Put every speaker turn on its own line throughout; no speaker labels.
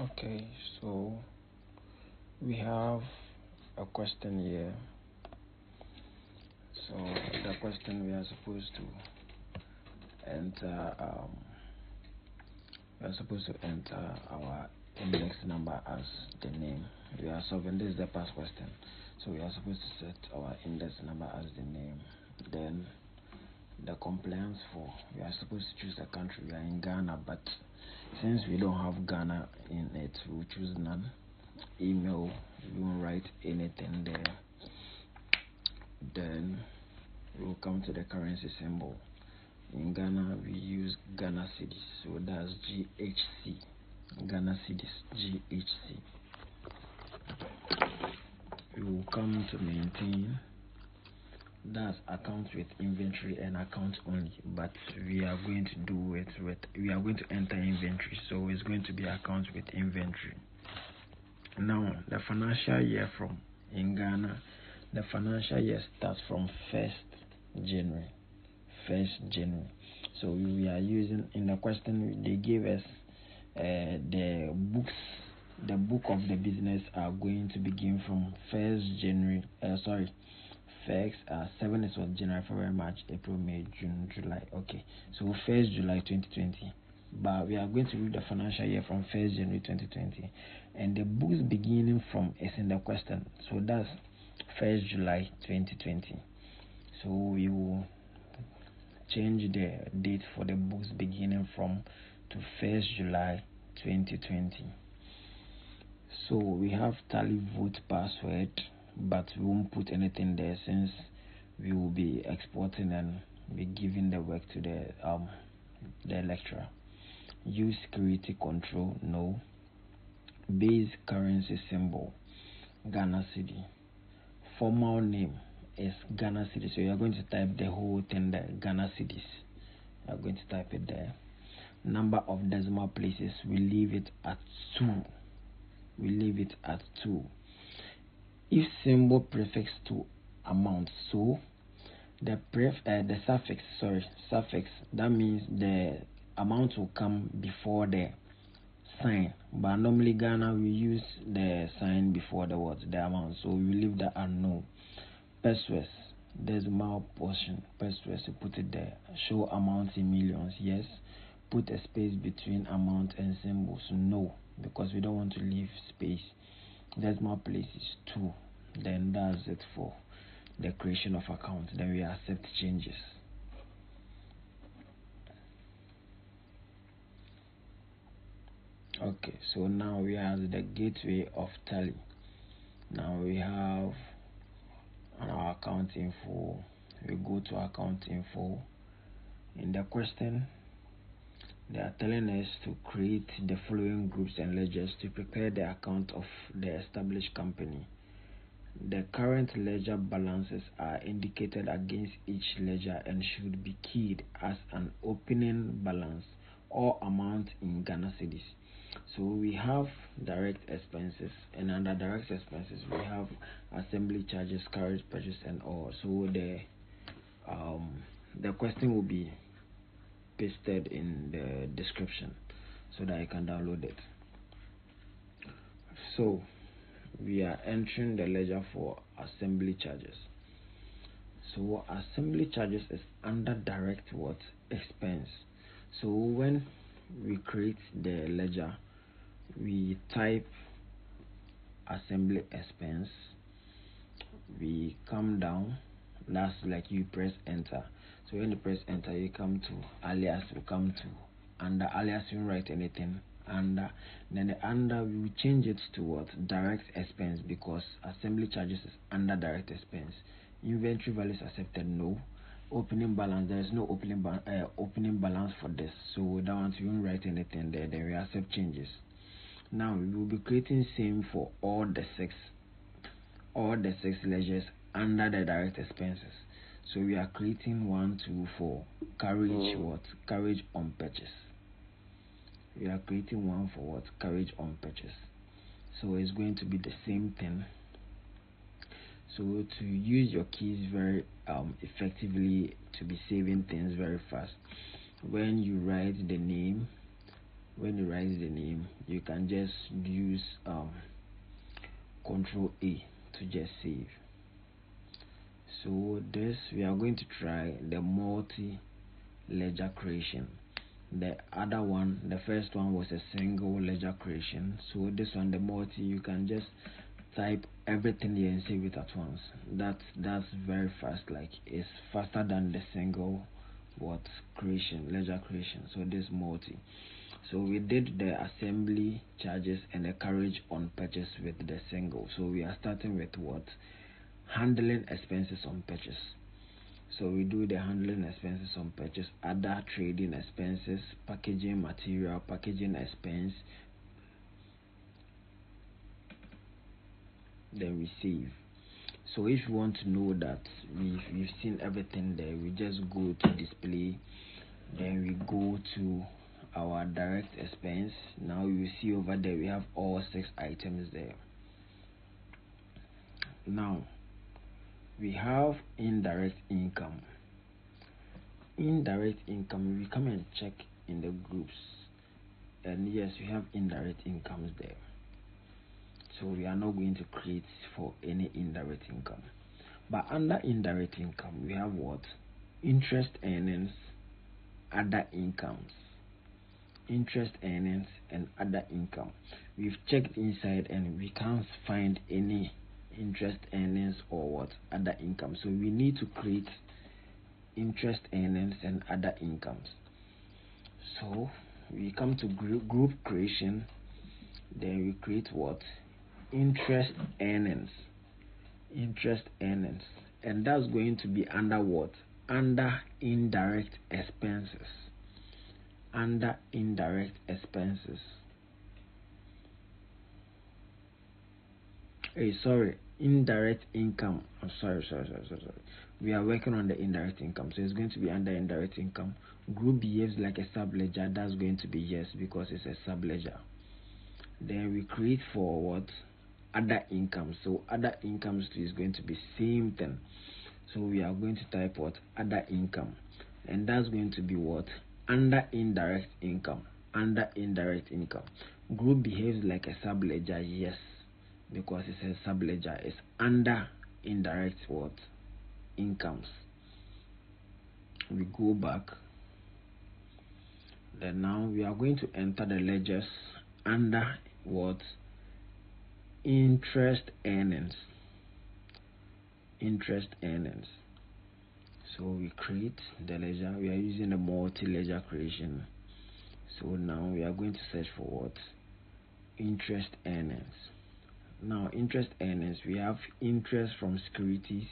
Okay, so we have a question here. So the question, we are supposed to enter our index number as the name. We are solving this is the past question. So we are supposed to set our index number as the name. Then the compliance for, we are supposed to choose the country. We are in Ghana, but since we don't have Ghana in it, we'll choose none. Email, we won't write anything there. Then we'll come to the currency symbol. In Ghana, we use Ghana cedis, so that's GHC. Ghana cedis, GHC. We will come to maintain. That's account with inventory and account only, but we are going to do it with, we are going to enter inventory, so it's going to be account with inventory. Now the financial year from in Ghana, the financial year starts from 1st January. So we are using, in the question they gave us the books. The book of the business are going to begin from 1st January. 7 is what, January, February, March, April, May, June, July. Okay, so 1st July 2020. But we are going to read the financial year from 1st January 2020, and the books beginning from is in the question. So that's 1st July 2020. So we will change the date for the books beginning from to 1st July 2020. So we have tally vote password, but we won't put anything there since we will be exporting and be giving the work to the lecturer. Use security control, no. Base currency symbol, Ghana cedi. Formal name is Ghana cedi, so you are going to type the whole thing there, Ghana cedis. You are going to type it there. Number of decimal places, we leave it at 2. If symbol prefix to amount, so the suffix, that means the amount will come before the sign, but normally Ghana we use the sign before the word, the amount, so we leave that unknown. Pesos, decimal portion, pesos, you put it there. Show amount in millions, yes. Put a space between amount and symbols, no, because we don't want to leave space. Decimal place is 2. Then that's it for the creation of account. Then we accept changes. Okay, so now we have the gateway of tally. Now we have our account info. We go to account info. In the question, they are telling us to create the following groups and ledgers to prepare the account of the established company. The current ledger balances are indicated against each ledger and should be keyed as an opening balance or amount in Ghana cedis. So we have direct expenses, and under direct expenses we have assembly charges, carriage, purchase, and all. So the question will be pasted in the description so that you can download it. So we are entering the ledger for assembly charges. So assembly charges is under direct what expense. So when we create the ledger, we type assembly expense, we come down, that's like you press enter. So when you press enter, you come to alias, you come to under alias, you don't write anything under, then the under we will change it to what, direct expense, because assembly charges is under direct expense. Inventory values accepted, no. Opening balance, there is no opening balance for this, so that one we won't write anything there. Then we accept changes. Now we will be creating same for all the six ledgers under the direct expenses. So we are creating 1, 2, 4 carriage carriage on purchase. We are creating one for what, carriage on purchase. So it's going to be the same thing. So to use your keys very effectively, to be saving things very fast, when you write the name, when you write the name, you can just use Control A to just save. So this, we are going to try the multi ledger creation. The other one, the first one was a single ledger creation. So this one, the multi, you can just type everything here and save it at once. That's very fast. Like, it's faster than the single ledger creation. So this multi. So we did the assembly charges and the carriage on purchase with the single. So we are starting with handling expenses on purchase. So we do the handling expenses on purchase, other trading expenses, packaging material, packaging expense. Then we save. So if you want to know that we've seen everything there, we just go to display. Then we go to our direct expense. Now you see over there we have all 6 items there. Now we have indirect income. Indirect income, we come and check in the groups, and yes, we have indirect incomes there. So we are not going to create for any indirect income. But under indirect income, we have what? Interest earnings, other incomes. Interest earnings and other income. We've checked inside and we can't find any interest earnings or other income. So we need to create interest earnings and other incomes. So we come to group creation, then we create interest earnings. Interest earnings, and that's going to be under under indirect expenses. Under indirect expenses. Indirect income. I'm sorry. We are working on the indirect income, so it's going to be under indirect income. Group behaves like a sub-ledger. That's going to be yes, because it's a sub-ledger. Then we create for other income. So other incomes is going to be same thing. So we are going to type other income, and that's going to be under indirect income. Under indirect income. Group behaves like a sub-ledger. Yes, because it's a sub-ledger. It's under indirect incomes. We go back. Then now we are going to enter the ledgers under interest earnings. Interest earnings. So we create the ledger. We are using the multi-ledger creation. So now we are going to search for interest earnings. Now interest earnings, we have interest from securities,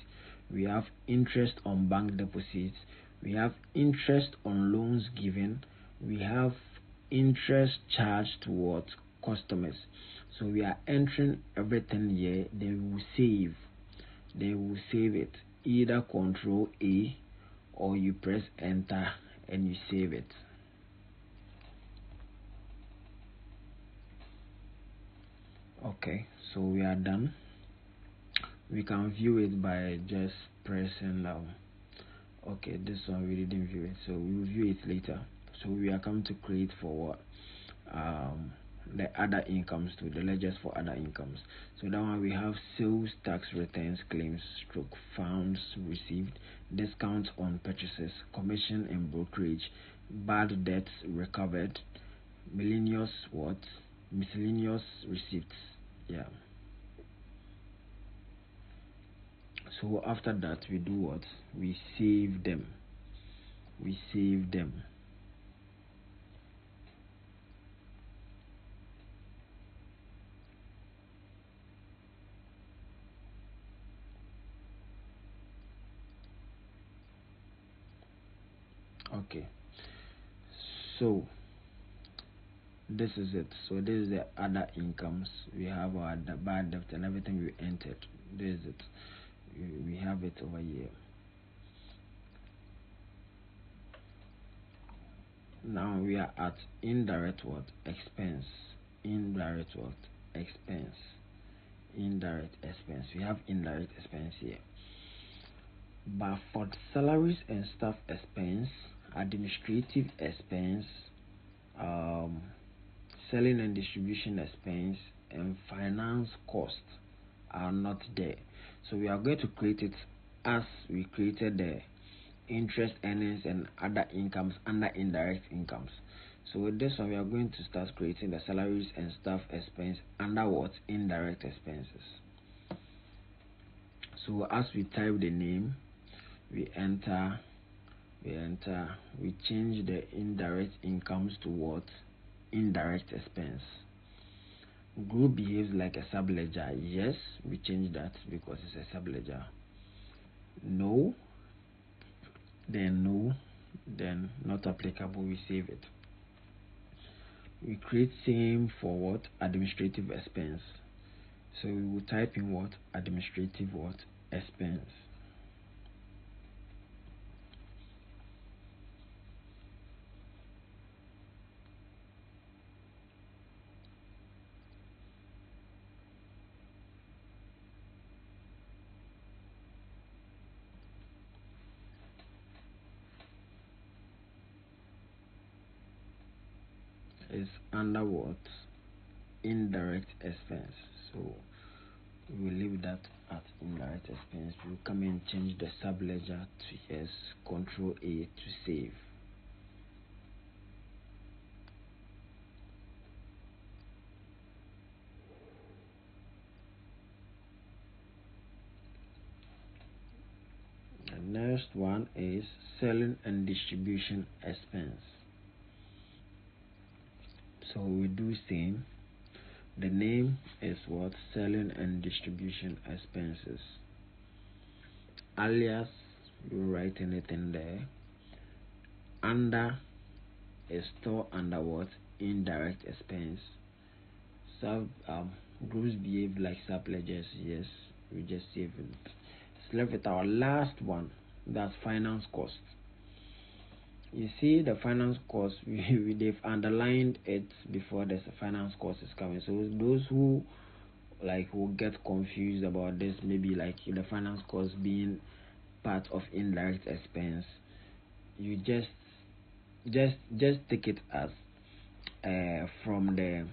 we have interest on bank deposits, we have interest on loans given, we have interest charged towards customers. So we are entering everything here. They will save it, either Control A or you press enter and you save it. Okay, so we are done. We can view it by just pressing okay, this one we didn't view it, so we will view it later. So we are coming to create for the other incomes to the ledgers for other incomes. So that one we have sales tax returns, claims, funds received, discounts on purchases, commission and brokerage, bad debts recovered, miscellaneous receipts. Yeah. So after that we do we save them. Okay, so this is it. So this is the other incomes. We have our bad debt and everything we entered. This is it. We have it over here. Now we are at indirect expense. Indirect expense. Indirect expense. We have indirect expense here. But for salaries and staff expense, administrative expense, selling and distribution expense and finance cost are not there. So we are going to create it as we created the interest earnings and other incomes under indirect incomes. So with this one, we are going to start creating the salaries and staff expense under what? Indirect expenses. So as we type the name, we change the indirect incomes to what? Indirect expense. Group behaves like a subledger. Yes, we change that because it's a subledger. No, then not applicable, we save it. We create same for what? Administrative expense. So we will type in what? Administrative what? Expense. Is under what? Indirect expense. So we will leave that at indirect expense. We will come and change the subledger to yes, Control A to save. The next one is selling and distribution expense. So we do same. The name is what? Selling and distribution expenses. Alias, you write anything there. Under is store under what? Indirect expense. Sub groups behave like subledgers. Yes, we just save it. It's left with our last one. That's finance cost. You see the finance cost, they've underlined it before the finance cost is coming. So those who will get confused about this, maybe like the finance cost being part of indirect expense, you just take it as from the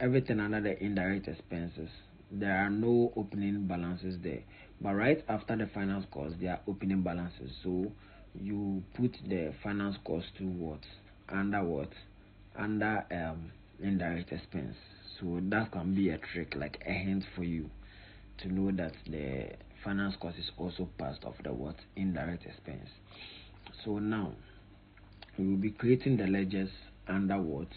everything under the indirect expenses. There are no opening balances there, but right after the finance cost, there are opening balances. So you put the finance cost to what? Under what? Under indirect expense. So that can be a trick, like a hint for you to know that the finance cost is also part of the what? Indirect expense. So now we will be creating the ledgers under what?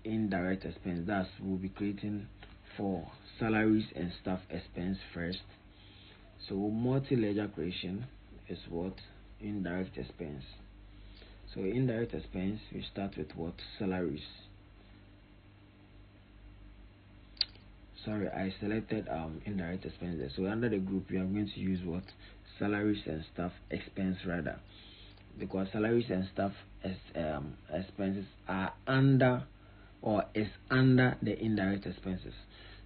Indirect expense. That's we'll be creating for salaries and staff expense first. So multi-ledger creation is what? Indirect expense. So indirect expense, we start with what? Salaries. Sorry, I selected indirect expenses. So under the group, we are going to use what? Salaries and staff expense rather, because salaries and staff expenses are under or is under the indirect expenses.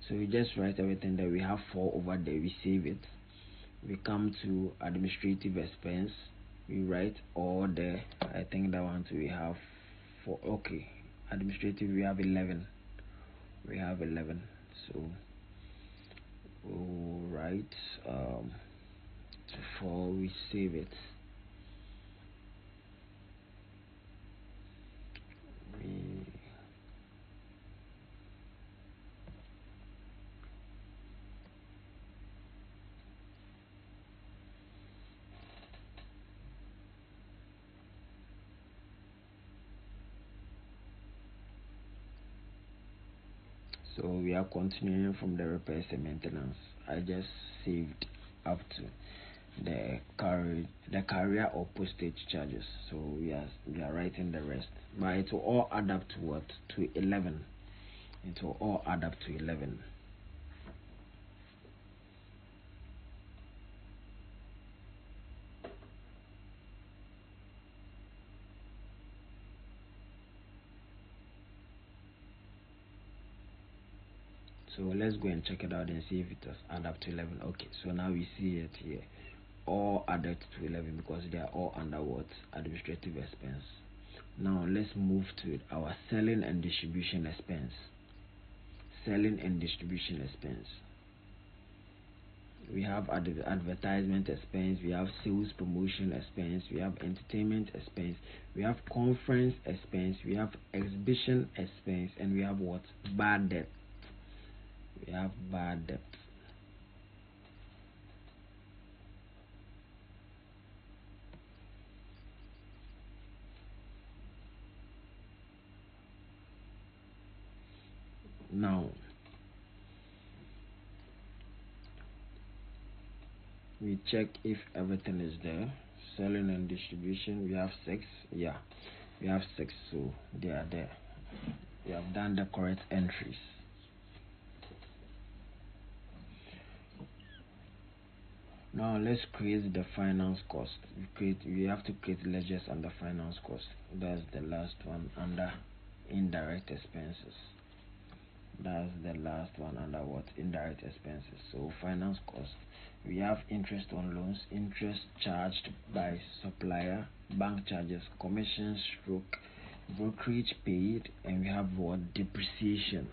So we just write everything that we have 4 over there, we save it. We come to administrative expense, we write all there. I think that one too we have 4. Okay, administrative we have 11. So we'll write 4, we save it. So we are continuing from the repairs and maintenance. I just saved up to the carrier or postage charges. So we are writing the rest. But it will all add up to what? To 11. It will all add up to 11. So let's go and check it out and see if it does add up to 11. Okay, so now we see it here. All added to 11 because they are all under what? Administrative expense. Now let's move to our selling and distribution expense. Selling and distribution expense. We have advertisement expense, we have sales promotion expense, we have entertainment expense, we have conference expense, we have exhibition expense, and we have what? Bad debt. We have bad debt. Now we check if everything is there. Selling and distribution, we have 6. Yeah, we have 6, so they are there. We have done the correct entries. Now let's create the finance cost. We have to create ledgers under finance cost. That's the last one under indirect expenses. That's the last one under what? Indirect expenses. So finance cost. We have interest on loans, interest charged by supplier, bank charges, commission stroke, brokerage paid, and we have what? Depreciation.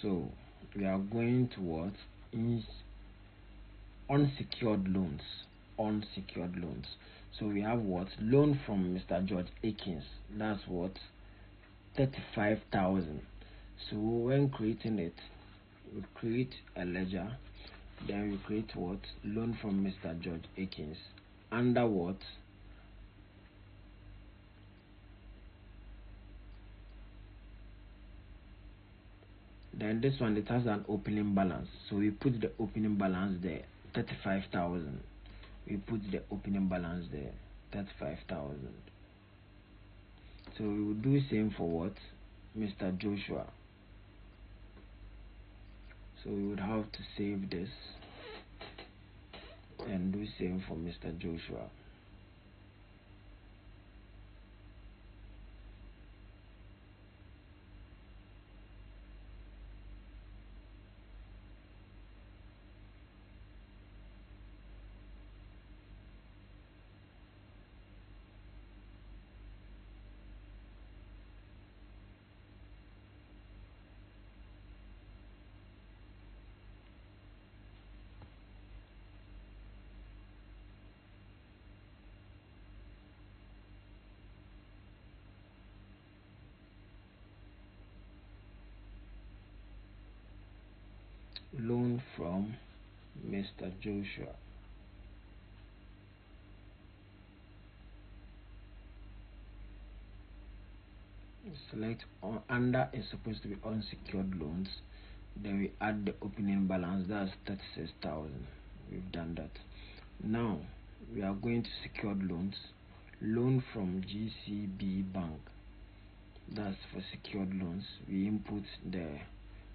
So we are going towards unsecured loans. Unsecured loans. So we have what? Loan from Mr. George Akins. That's what? 35,000. So when creating it, we create a ledger. Then we create what? Loan from Mr. George Akins. Under what? Then this one, it has an opening balance. So we put the opening balance there, 35,000. We put the opening balance there, 35,000. So we will do same for what? Mr. Joshua. So we would have to save this and do same for Mr. Joshua. Loan from Mr. Joshua. Select under is supposed to be unsecured loans. Then we add the opening balance, that's 36,000. We've done that. Now we are going to secured loans. Loan from GCB Bank. That's for secured loans. We input the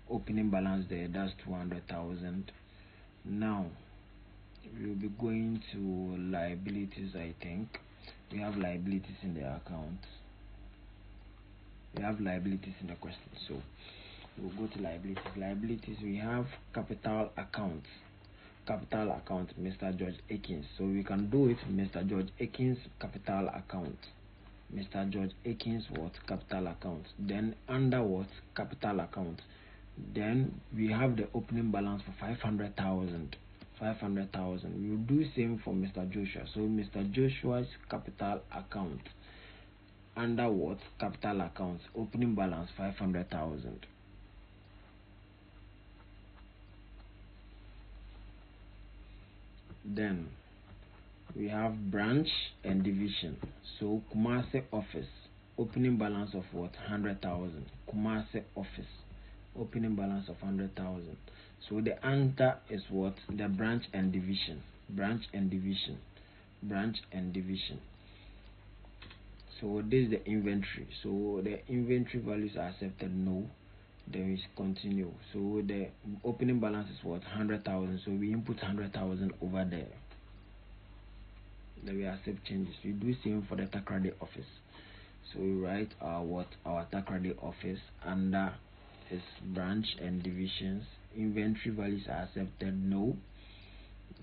opening balance there, that's 200,000. Now we'll be going to liabilities. I think we have liabilities in the account. We have liabilities in the question, so we'll go to liabilities. We have capital account. Capital account, Mr. George Akins. So we can do it, Mr. George Akins capital account. Mr. George Akins what? Capital account. Then under what? Capital account. Then we have the opening balance for 500,000. 500,000. We will do same for Mr. Joshua. So Mr. Joshua's capital account. Under what? Capital accounts. Opening balance 500,000. Then we have branch and division. So Kumasi office. Opening balance of what? 100,000. Kumasi office. Opening balance of 100,000. So the answer is what? The branch and division. Branch and division. Branch and division. So this is the inventory. So the inventory values are accepted, no. Then we continue. So the opening balance is what, 100,000. So we input 100,000 over there. Then we accept changes. We do same for the Takrady office. So we write our Takrady office under its branch and divisions. Inventory values are accepted, no.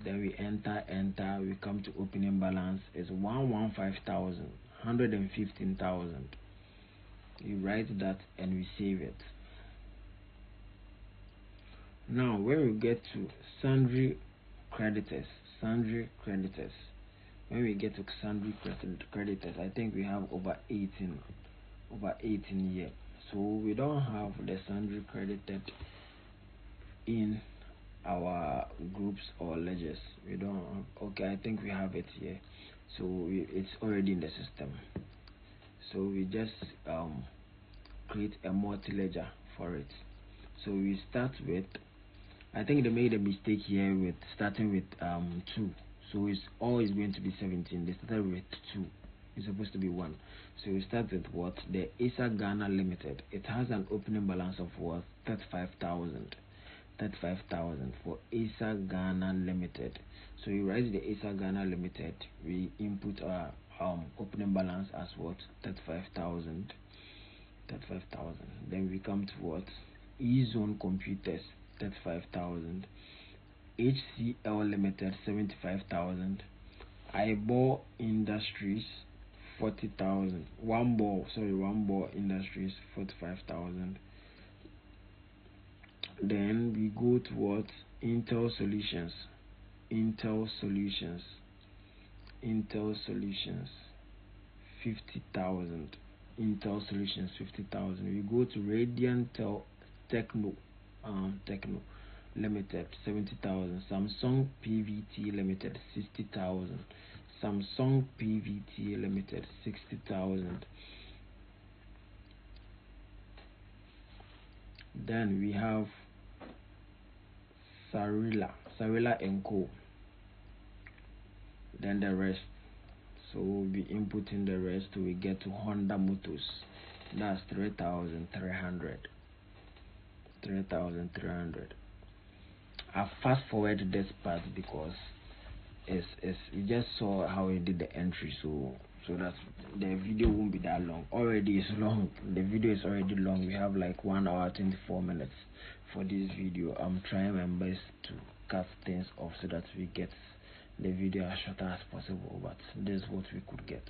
Then we enter, we come to opening balance is 115,000, 115,000. We write that and we save it. Now when we get to sundry creditors, when we get to sundry creditors, I think we have over 18 here. So we don't have the sundry credited in our groups or ledgers. We don't. Okay, I think we have it here. So it's already in the system. So we just create a multi-ledger for it. So we start with, I think they made a mistake here with starting with 2. So it's always going to be 17. They started with 2. It's supposed to be 1. So we start with what? The ASA Ghana Limited. It has an opening balance of what? 35,000 for ASA Ghana Limited. So we write the ASA Ghana Limited. We input our opening balance as what? 35,000. Then we come to what? E-Zone Computers, 35,000. HCL Limited, 75,000. Eyeball Industries, 40,000. One Ball Industries, 45,000. Then we go towards Intel Solutions, 50,000. Intel Solutions, 50,000. We go to Radiant Techno Limited, 70,000. Samsung PVT Limited, 60,000. Samsung PVT Limited, 60,000. Then we have Sarila and Co. Then the rest. So we'll be inputting the rest till we get to Honda Motors. That's 3,300. I fast forward this part because we just saw how we did the entry, so that the video won't be that long. Already it's long. The video is already long. We have like 1 hour 24 minutes for this video. I'm trying my best to cut things off so that we get the video as short as possible, but this is what we could get.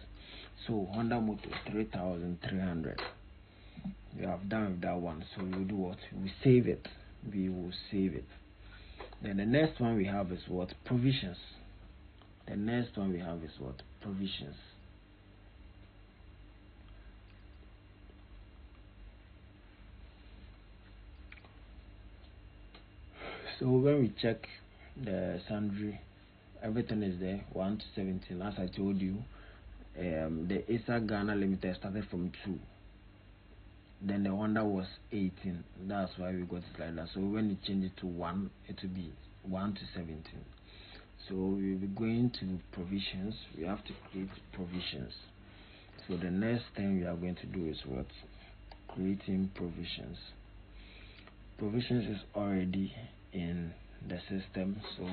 So Honda Motor 3,300. We have done with that one. So we will do what? We save it. Then the next one we have is what? Provisions. So when we check the sundry, everything is there, 1 to 17. As I told you, the ASA Ghana Limited started from 2. Then the Honda was 18. That's why we got it like that. So when you change it to 1, it will be 1 to 17. So we'll be going to provisions. We have to create provisions. So the next thing we are going to do is what? Creating provisions. Provisions is already in the system, so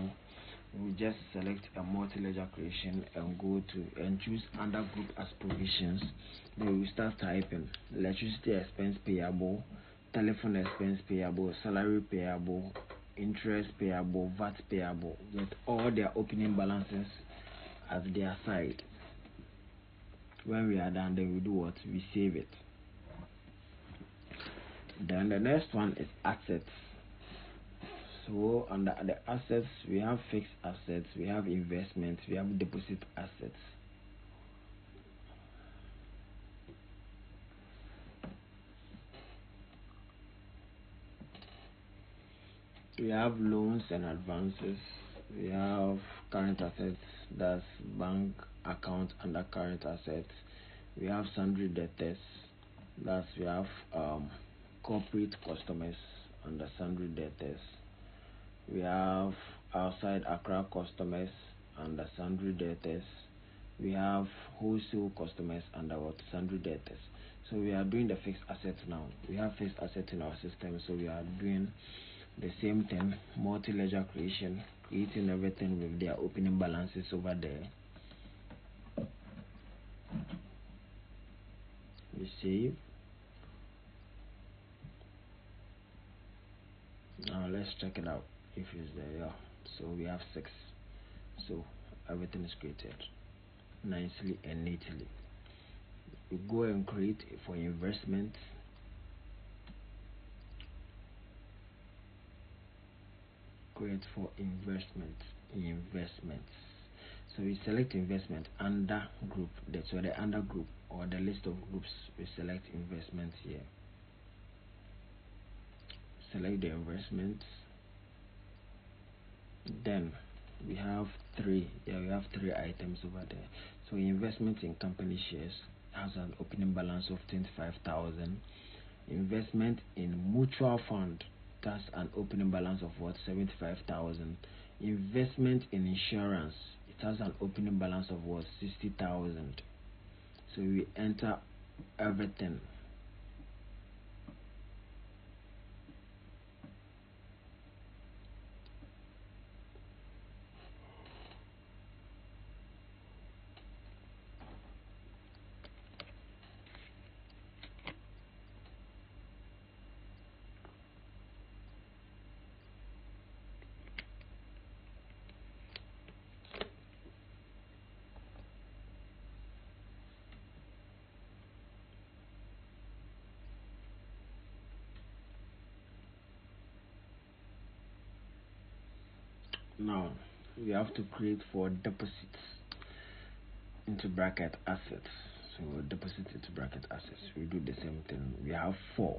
we just select a multi-ledger creation and go to and choose under group as provisions. Then we start typing electricity expense payable, telephone expense payable, salary payable, interest payable, VAT payable, with all their opening balances at their side. When we are done, then we do what? We save it. Then the next one is assets. So under the assets, we have fixed assets, we have investments, we have deposit assets. We have loans and advances. We have current assets, that's bank account under current assets. We have sundry debtors, that's we have corporate customers under sundry debtors. We have outside Accra customers under sundry debtors. We have wholesale customers under what? Sundry debtors. So we are doing the fixed assets now. We have fixed assets in our system, so we are doing the same thing, multi-ledger creation, creating everything with their opening balances over there. We save. Now let's check it out if it's there. Yeah. So we have 6. So everything is created nicely and neatly. We go and create for investment. Create for investments. So we select investment under group. That's where the under group or the list of groups, we select investments here. Select the investments. Then we have 3. Yeah, we have 3 items over there. So investment in company shares has an opening balance of 25,000. Investment in mutual fund, that's an opening balance of what, 75,000. Investment in insurance, it has an opening balance of what, 60,000. So we enter everything. Now we have to create for deposits into bracket assets. So deposit into bracket assets, we do the same thing. We have 4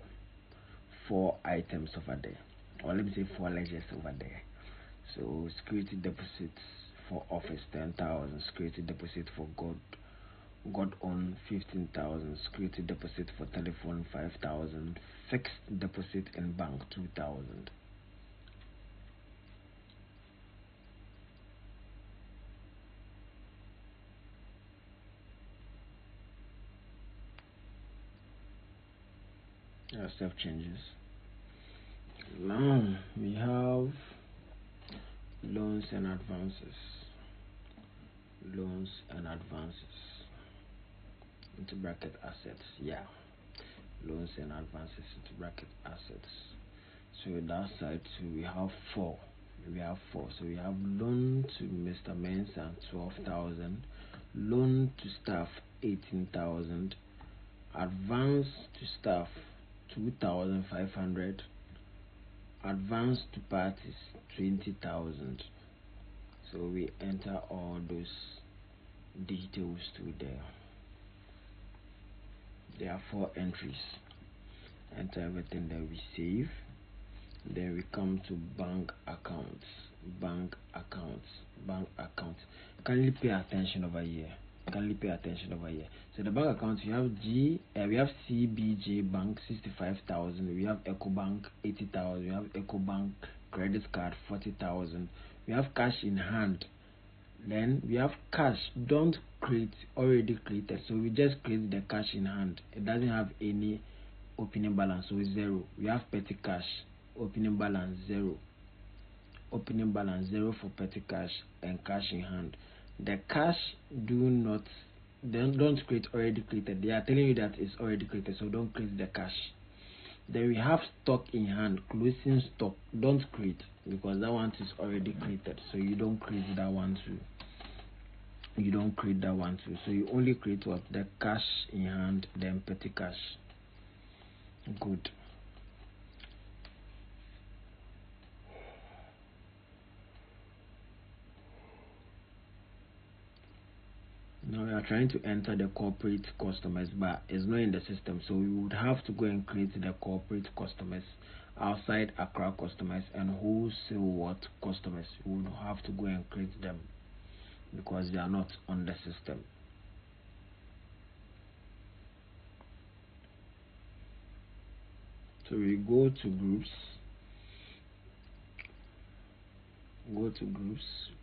items over there, or let me say 4 ledgers over there. So security deposits for office 10,000, security deposit for God on 15,000, security deposit for telephone 5,000, fixed deposit in bank 2,000. Save changes. Now we have loans and advances. Loans and advances into bracket assets. Yeah, loans and advances into bracket assets. So that side too, we have 4. So we have loan to Mr. Mensah 12,000, loan to staff 18,000, advance to staff 2,500, advance to parties 20,000. So we enter all those details to there. There are 4 entries. Enter everything that we save. Then we come to bank accounts. Kindly pay attention over here. So the bank account, we have CBJ Bank 65,000. We have EcoBank 80,000. We have EcoBank credit card 40,000. We have cash in hand. Then we have cash. Don't create already created. So we just create the cash in hand. It doesn't have any opening balance, so it's 0. We have petty cash. Opening balance 0. Opening balance 0 for petty cash and cash in hand. The cash don't create already created. They are telling you that it's already created, so don't create the cash. Then we have stock in hand, closing stock. Don't create because that one is already created, so you don't create that one too. So you only create what? The cash in hand, then petty cash. Good. Now we are trying to enter the corporate customers, but it's not in the system, so we would have to go and create the corporate customers, outside Accra customers, and wholesale customers. We would have to go and create them because they are not on the system. So we go to groups.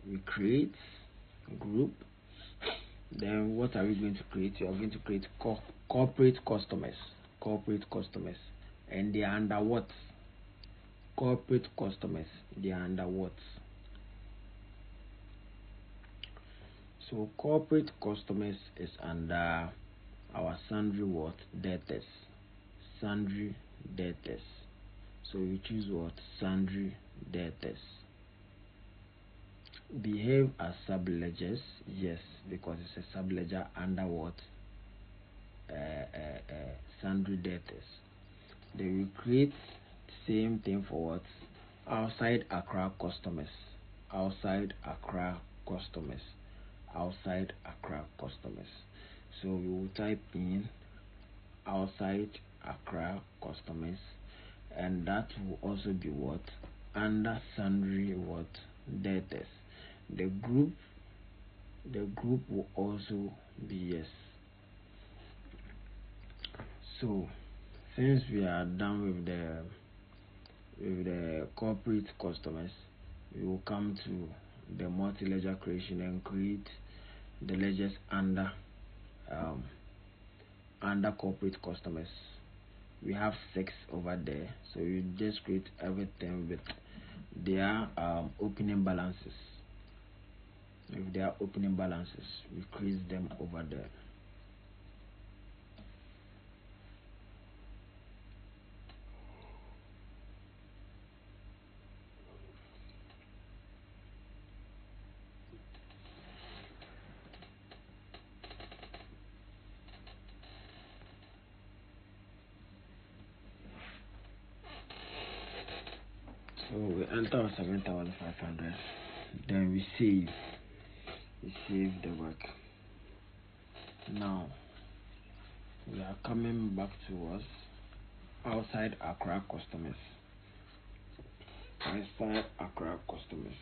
We create group. Then what are we going to create? You are going to create corporate customers. Corporate customers. And they are under what? Corporate customers. They are under what? So corporate customers is under our sundry what? Debtors. Sundry debtors. So we choose what? Sundry debtors. Behave as subledgers. Yes, because it's a subledger under what? Sundry debtors. Then we create same thing for what? Outside Accra customers. Outside Accra customers. Outside Accra customers. So we will type in outside Accra customers, and that will also be what? Under sundry what? Debtors. The group will also be yes. So since we are done with the corporate customers, we will come to the multi-ledger creation and create the ledgers under corporate customers. We have 6 over there, so you just create everything with their opening balances. If they are opening balances, we create them over there. So we enter 7,500. Then we save. We save the work. Now we are coming back to us outside Accra customers. Outside Accra customers.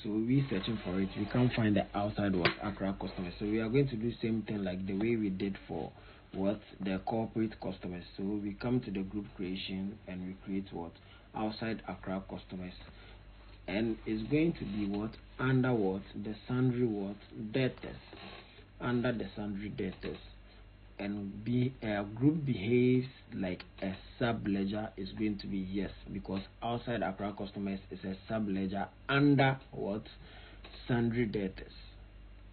So we searching for it. We can't find the outside what? Accra customers. So we are going to do same thing like the way we did for what? The corporate customers. So we come to the group creation and we create what? Outside Accra customers. And it's going to be what? Under what? The sundry what? Debtors. Under the sundry debtors. And group behaves like a sub-ledger is going to be yes, because outside Accra customers is a sub-ledger under what? Sundry debtors.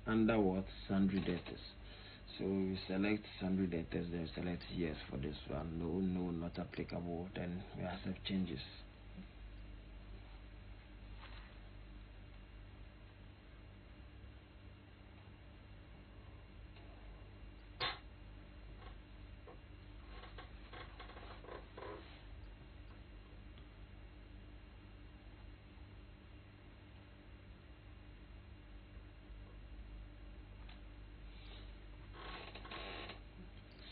Under what? Sundry debtors. So we select sundry debtors, then select yes for this one. No, not applicable. Then we accept changes.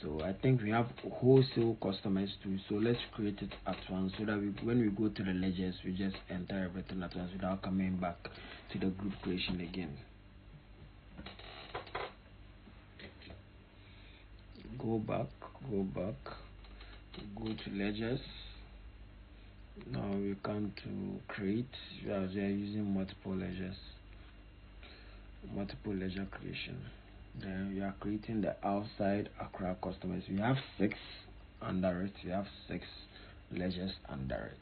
So I think we have wholesale customers too. So let's create it at once so that when we go to the ledgers, we just enter everything at once without coming back to the group creation again. Go back, go to ledgers. Now we come to create. We are using multiple ledger creation. Then we are creating the outside Accra customers. We have 6 under it. We have 6 ledgers under it.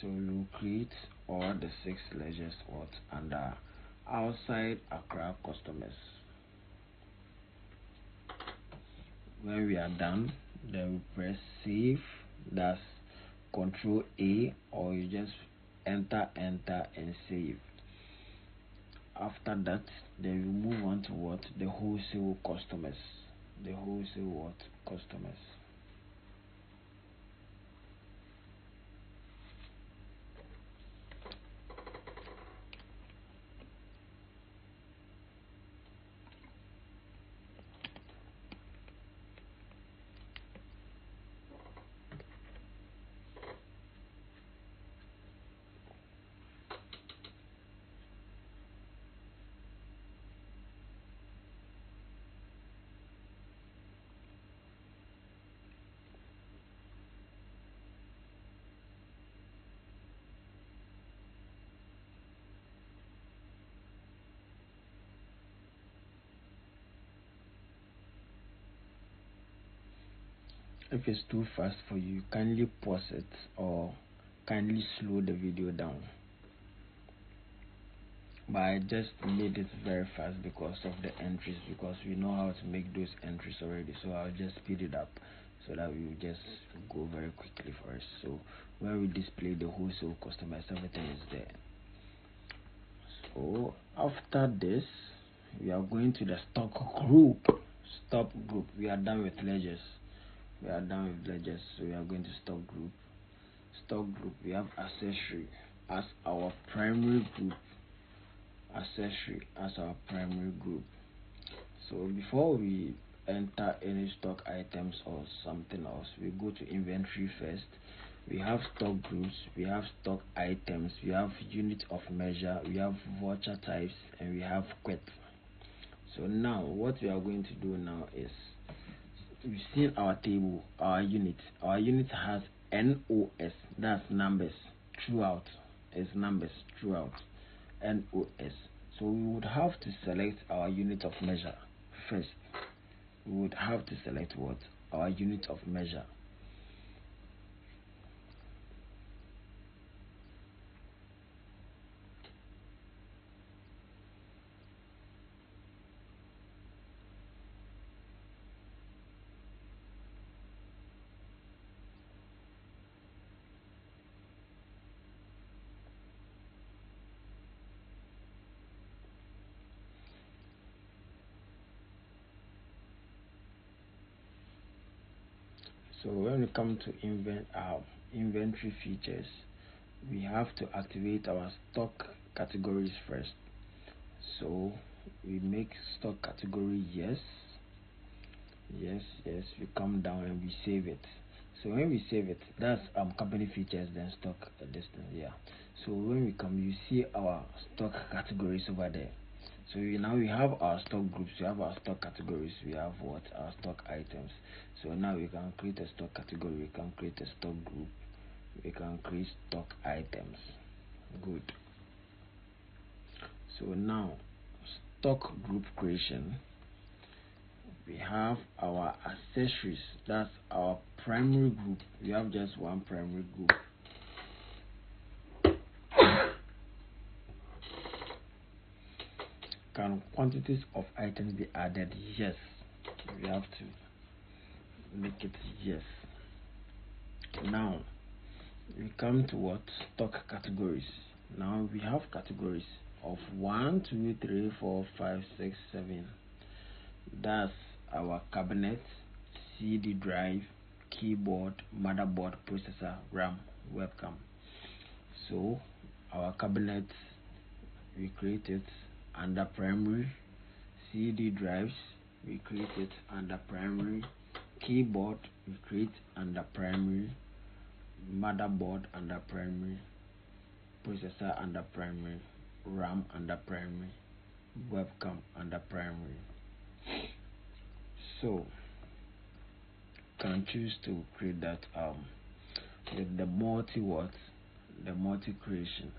So we will create all the 6 ledgers what? Under outside Accra customers. When we are done, then we press save. That's Control A, or you just enter and save. After that, then we move on to what? The wholesale customers. The wholesale what? Customers. If it's too fast for you, kindly pause it or kindly slow the video down. But I just made it very fast because of the entries, because we know how to make those entries already. So I'll just speed it up so that we will just go very quickly for us. So when we display the wholesale customers, everything is there. So after this, we are going to the stock group. Stock group. We are done with ledgers. We are done with ledgers. So we are going to stock group. Stock group. We have accessory as our primary group. Accessory as our primary group. So before we enter any stock items or something else, we go to inventory first. We have stock groups, we have stock items, we have unit of measure, we have voucher types, and we have quit. So now what we are going to do now is, we've seen our table, our unit. Our unit has NOS, that's numbers throughout. It's numbers throughout. NOS. So we would have to select our unit of measure first. We would have to select what? Our unit of measure. So when we come to inventory features, we have to activate our stock categories first. So we make stock category yes, we come down and we save it. So when we save it, that's company features, then stock distance. Yeah. So when we come, you see our stock categories over there. So now we have our stock groups, we have our stock categories, we have what? Our stock items. So now we can create a stock category, we can create a stock group, we can create stock items. Good. So now stock group creation, we have our accessories, that's our primary group. We have just one primary group. Can quantities of items be added? Yes. We have to make it yes. Now we come to what? Stock categories. Now we have categories of 1, 2, 3, 4, 5, 6, 7. That's our cabinet, CD drive, keyboard, motherboard, processor, RAM, webcam. So our cabinet, we create it under primary. CD drives, we create it under primary. Keyboard, we create under primary. Motherboard under primary. Processor under primary. RAM under primary. Webcam under primary. So can choose to create that with the multi creation.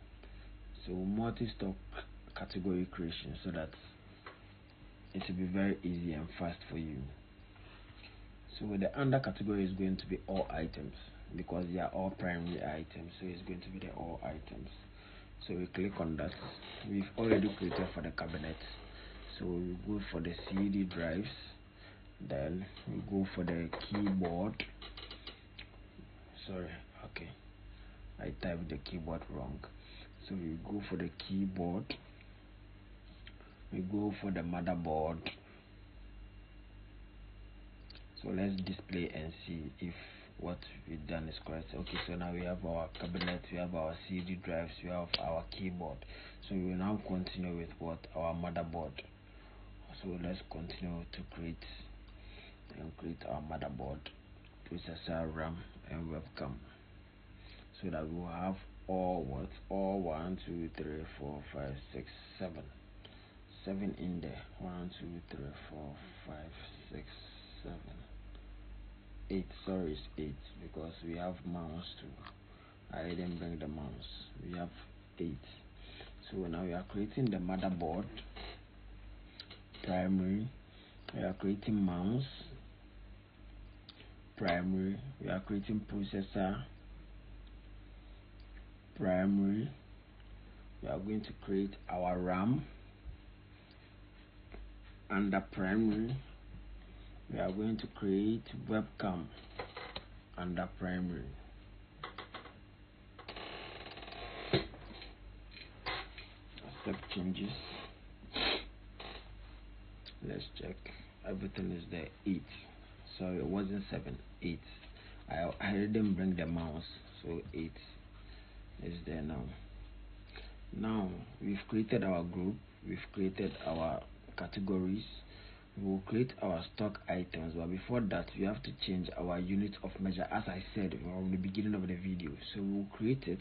So multi stock category creation, so that it will be very easy and fast for you. So the under category is going to be all items, because they are all primary items, so it's going to be the all items. So we click on that. We've already created for the cabinet, so we go for the CD drives, then we go for the keyboard. Sorry, okay, I typed the keyboard wrong. So we go for the keyboard, we go for the motherboard. So let's display and see if what we've done is correct. Okay, so now we have our cabinet, we have our CD drives, we have our keyboard. So we will now continue with what? Our motherboard. So let's continue to create our motherboard, processor, RAM, and webcam, so that we will have all what? All 1, 2, 3, 4, 5, 6, 7. 7 in there. 1, 2, 3, 4, 5, 6, 7. 8, sorry, it's 8, because we have mouse too. I didn't bring the mouse. We have 8. So now we are creating the motherboard, primary. We are creating mouse, primary. We are creating processor, primary. We are going to create our RAM under primary. We are going to create webcam under primary. Accept changes. Let's check. Everything is there. 8. Sorry, it wasn't 7. 8. I didn't bring the mouse, so 8 is there now. Now we've created our group. We've created our categories. We will create our stock items, but before that we have to change our unit of measure, as I said from the beginning of the video. So we will create it.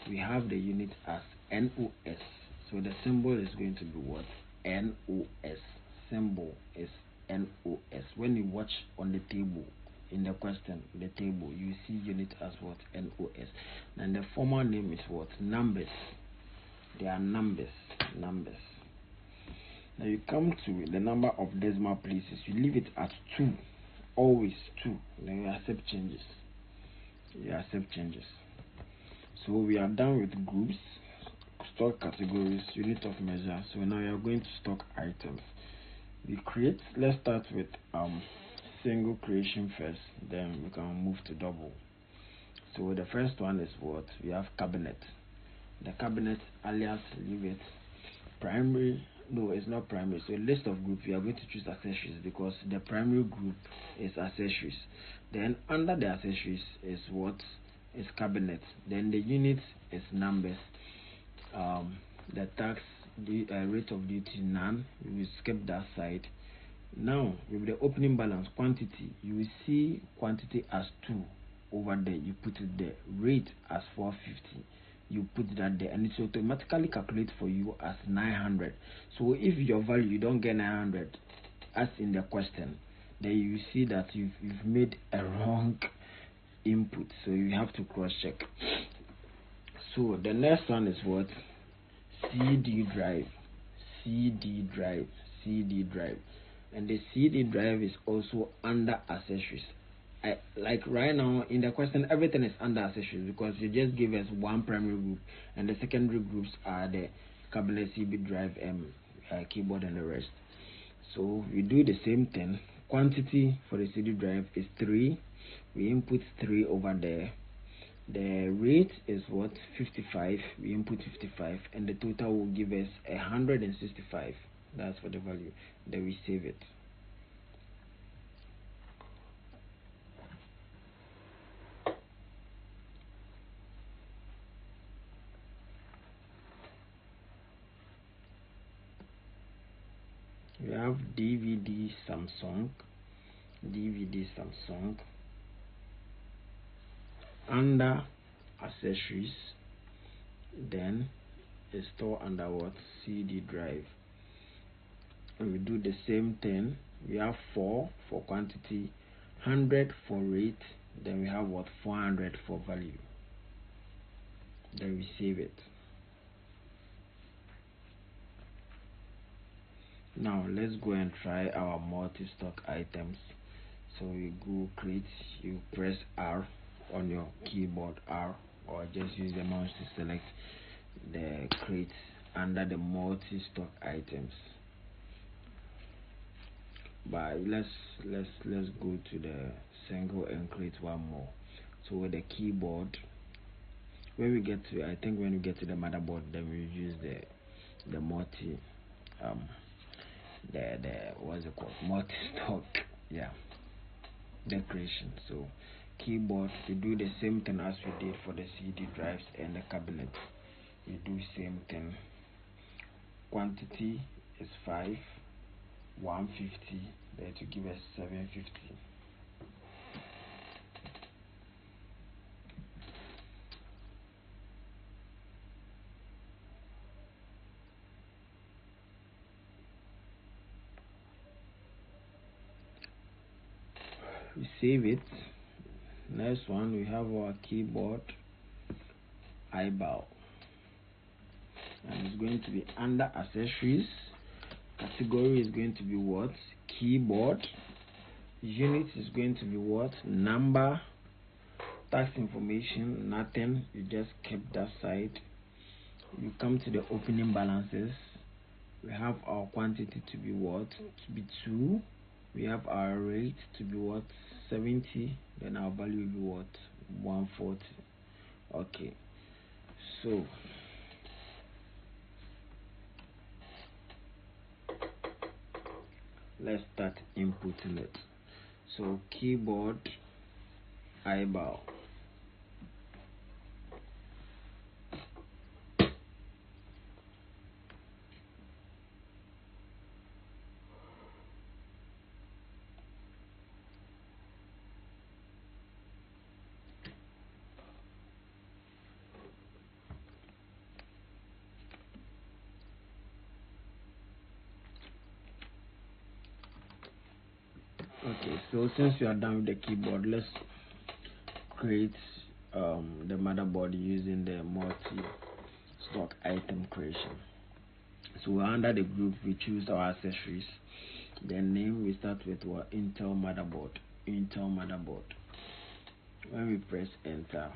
We have the unit as NOS. So the symbol is going to be what? NOS. Symbol is NOS. When you watch on the table, in the question, the table, you see unit as what? NOS. And the formal name is what? Numbers. They are numbers. Now you come to the number of decimal places. You leave it at 2. Always 2. Then you accept changes. So we are done with groups, stock categories, unit of measure. So now you are going to stock items. We create. Let's start with single creation first. Then we can move to double. So the first one is what? We have cabinet. The cabinet alias, leave it. Primary. No, it's not primary. So list of group, we are going to choose accessories because the primary group is accessories. Then under the accessories is what? Is cabinet. Then the unit is numbers. The tax, the rate of duty, none. We will skip that side. Now with the opening balance quantity, you will see quantity as 2 over there. You put it there. Rate as 450. You put that there, and it will automatically calculate for you as 900. So if your value you don't get 900 as in the question, then you see that you've made a wrong input, so you have to cross check. So the next one is what? CD drive. And the CD drive is also under accessories. Like right now in the question, everything is under accessories because you just give us one primary group, and the secondary groups are the cabinet, CB drive, keyboard, and the rest. So we do the same thing. Quantity for the CD drive is 3. We input 3 over there. The rate is what? 55. We input 55, and the total will give us 165. That's for the value. Then we save it. We have DVD Samsung. Under accessories, then is stored under what? CD drive. And we do the same thing. We have 4 for quantity, 100 for rate, then we have what? 400 for value. Then we save it. Now let's go and try our multi-stock items. So you go create, you press R on your keyboard, R, or just use the mouse to select the create under the multi-stock items. But let's go to the single and create one more. So with the keyboard, when we get to, I think when we get to the motherboard, then we use the multi the what's it called, multi-stock, yeah, decoration. So keyboard, we do the same thing as we did for the CD drives and the cabinet. You do same thing. Quantity is 5, 150, there to give us 750. We save it. Next one, we have our keyboard eyeball, and it's going to be under accessories. Category is going to be what? Keyboard. Unit is going to be what? Number. Tax information, nothing. You just keep that side. You come to the opening balances. We have our quantity to be what? To be 2. We have our rate to be what? 70. Then our value will be what? 140. Okay. So let's start inputting it. So keyboard eyeball. Okay, so since you are done with the keyboard, let's create the motherboard using the multi stock item creation. So under the group we choose our accessories. The name we start with what? Intel motherboard. When we press enter,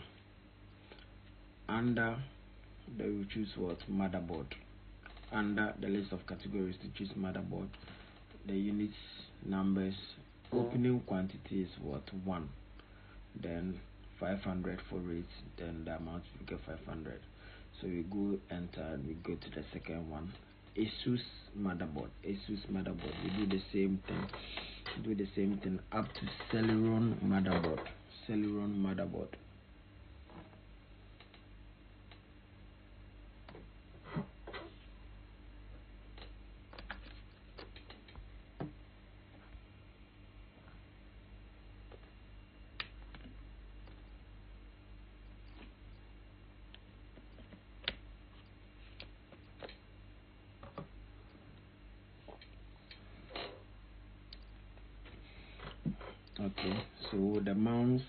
under we choose what? Motherboard. Under the list of categories to choose motherboard, the units numbers, opening quantity is what? 1. Then 500 for rate, then the amount we get 500. So we go enter and we go to the second one. Asus motherboard. We do the same thing. Up to Celeron motherboard. Okay, so the mouse,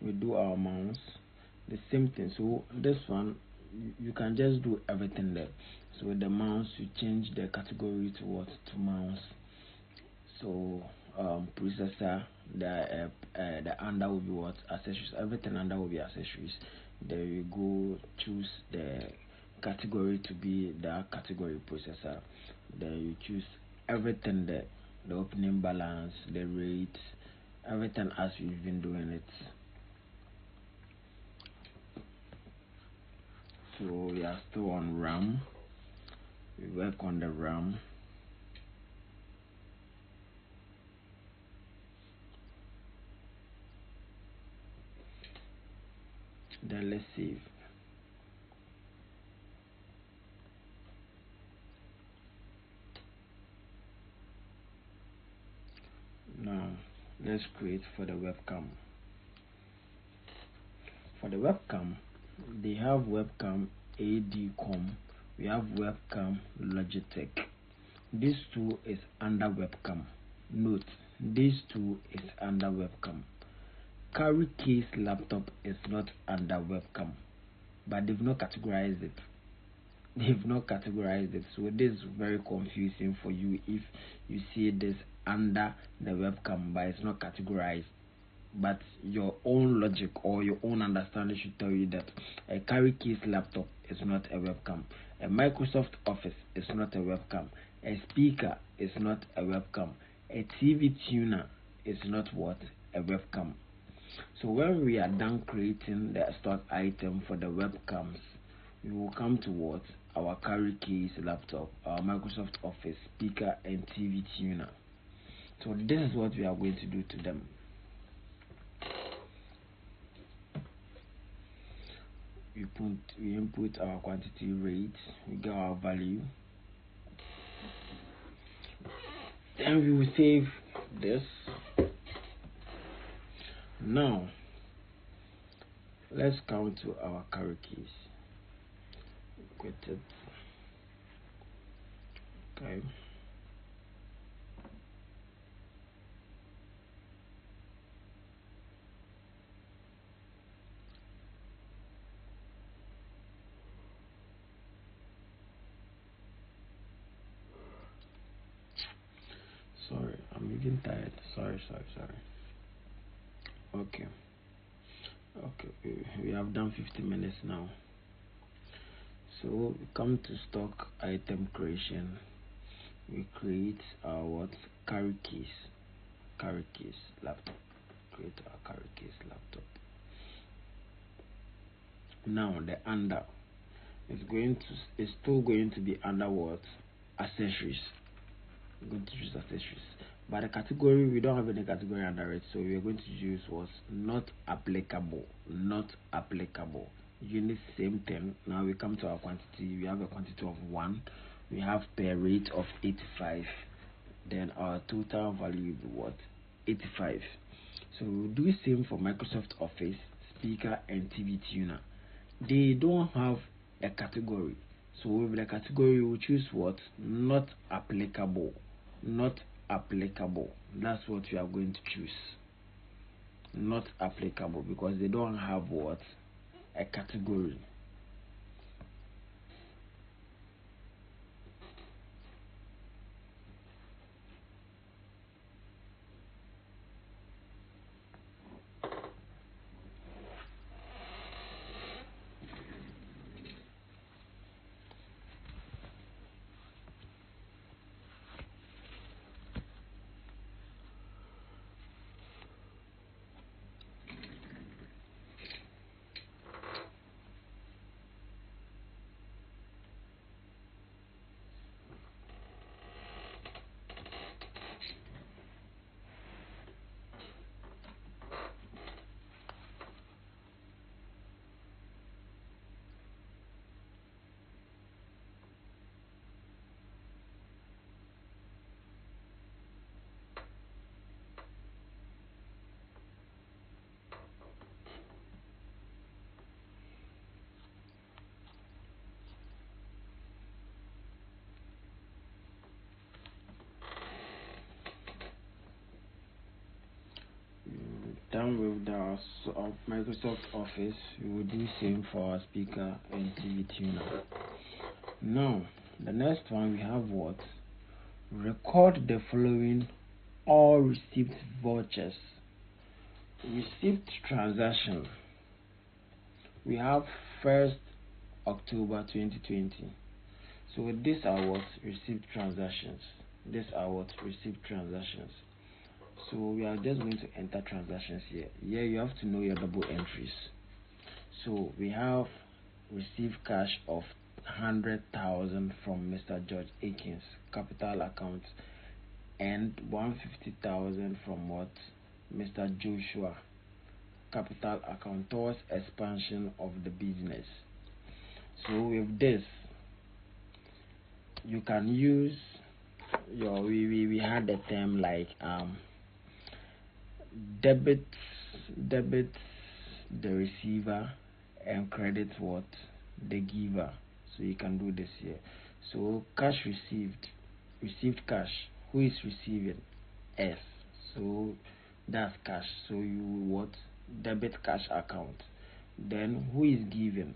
we do our mouse the same thing. So this one you can just do everything there. So with the mouse you change the category to what? To mouse. So processor, the under will be what? Accessories. Everything under will be accessories. There you go, choose the category to be the category processor. Then you choose everything there, the opening balance, the rate, everything as we've been doing it. So we are still on RAM. We work on the RAM. Then let's save. Now let's create for the webcam. For the webcam, they have webcam ADCOM. We have webcam Logitech. This two is under webcam. Note, this two is under webcam. Carry case laptop is not under webcam, but they've not categorized it. So this is very confusing for you if you see this under the webcam, but it's not categorized. But your own logic or your own understanding should tell you that a carry case laptop is not a webcam, a Microsoft Office is not a webcam, a speaker is not a webcam, a TV tuner is not what? A webcam. So when we are done creating the stock item for the webcams, we will come to what? Our carry case laptop, our Microsoft Office, speaker and TV tuner. So this is what we are going to do to them. We input our quantity rate, we get our value, then we will save this. Now let's come to our carry case. Quit it. Okay. Sorry, I'm I'm even tired. Sorry. Okay. We have done 50 minutes now. So we come to stock item creation. We create our what? Carry case laptop. Create our carry case laptop. Now the under is still going to be under what? Accessories. We're going to use accessories. But the category, we don't have any category under it, so we are going to use was not applicable. Unit same thing. Now we come to our quantity. We have a quantity of 1. We have per rate of 85. Then our total value will be what? 85. So we'll do the same for Microsoft Office, speaker, and TV tuner. They don't have a category. So with the category, we choose what? Not applicable. That's what we are going to choose. Not applicable, because they don't have what? A category. Done with the Microsoft Office, we will do same for our speaker and TV tuner. Now, the next one we have what? Record the following all received vouchers. Received transaction. We have 1st October 2020. So these are what? Received transactions. So we are just going to enter transactions here. Here you have to know your double entries. So we have received cash of 100,000 from Mr. George Akins, capital account, and 150,000 from what? Mr. Joshua, capital account, towards expansion of the business. So with this, you can use your we had a term like debit the receiver and credit what? The giver. So you can do this here. So cash received cash. Who is receiving? S. So that's cash. So you what? Debit cash account. Then who is giving?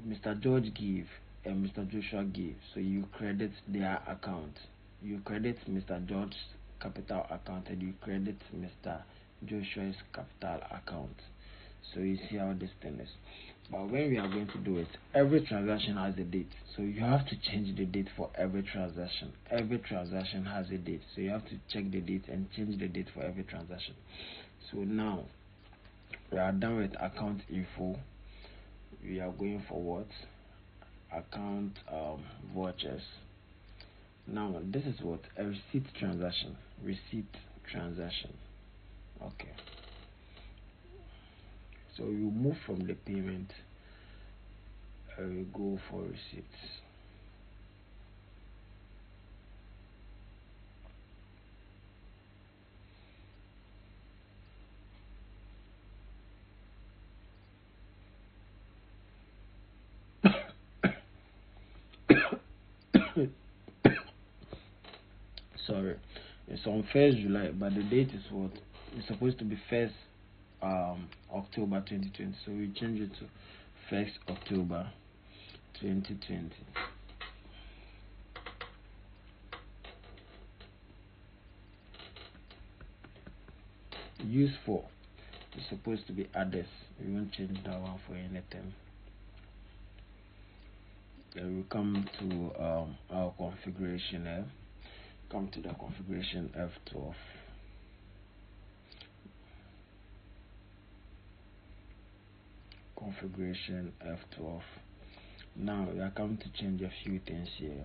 Mr. George give and Mr. Joshua give. So you credit their account. You credit Mr. George's capital account and you credit Mr. Joshua's capital account. So you see how this thing is. But when we are going to do it, every transaction has a date. So you have to change the date for every transaction. Every transaction has a date. So you have to check the date and change the date for every transaction. So now we are done with account info. We are going for what? Account vouchers. Now this is what? A receipt transaction. Okay. So you move from the payment, we go for receipts. Sorry, it's on 1st July, but the date is what? It's supposed to be 1st October 2020, so we change it to 1st October 2020. use for is supposed to be others. We won't change that one for anything. Then we come to our configuration. Come to the configuration F12. Configuration F12. Now we are coming to change a few things here.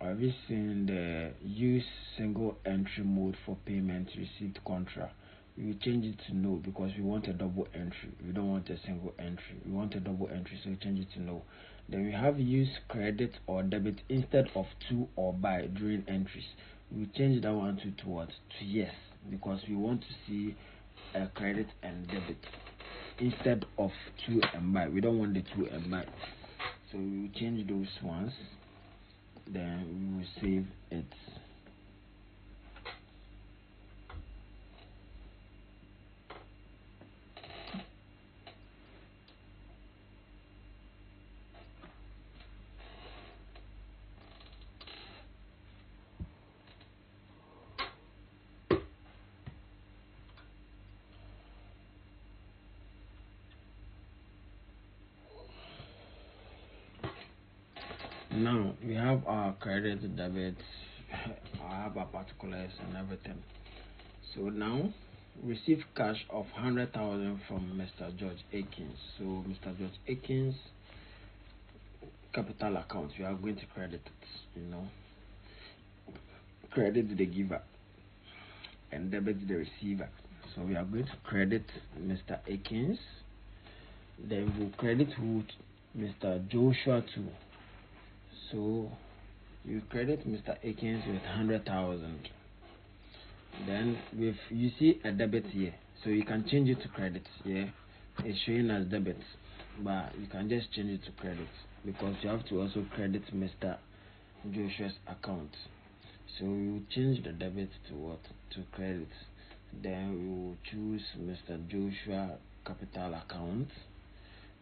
Have you seen the use single entry mode for payment received contra? We will change it to no because we want a double entry. We don't want a single entry. We want a double entry, so we change it to no. Then we have use credit or debit instead of to or by during entries. We change that one to what? To yes, because we want to see a credit and debit instead of to and by. We don't want the to and by. So we will change those ones. Then we will save it. Now we have our credit, debit, I have our particulars and everything. So now receive cash of 100,000 from Mr. George Akins. So Mr. George Akins capital account, we are going to credit it, credit the giver and debit the receiver. So we are going to credit Mr. Akins, then we'll credit who? Mr. Joshua too. So you credit Mr. Akins with 100,000. Then with you see a debit here, so you can change it to credit. Yeah, it's showing as debit, but you can just change it to credit because you have to also credit Mr. Joshua's account. So we will change the debit to what? To credit. Then we will choose Mr. Joshua capital account.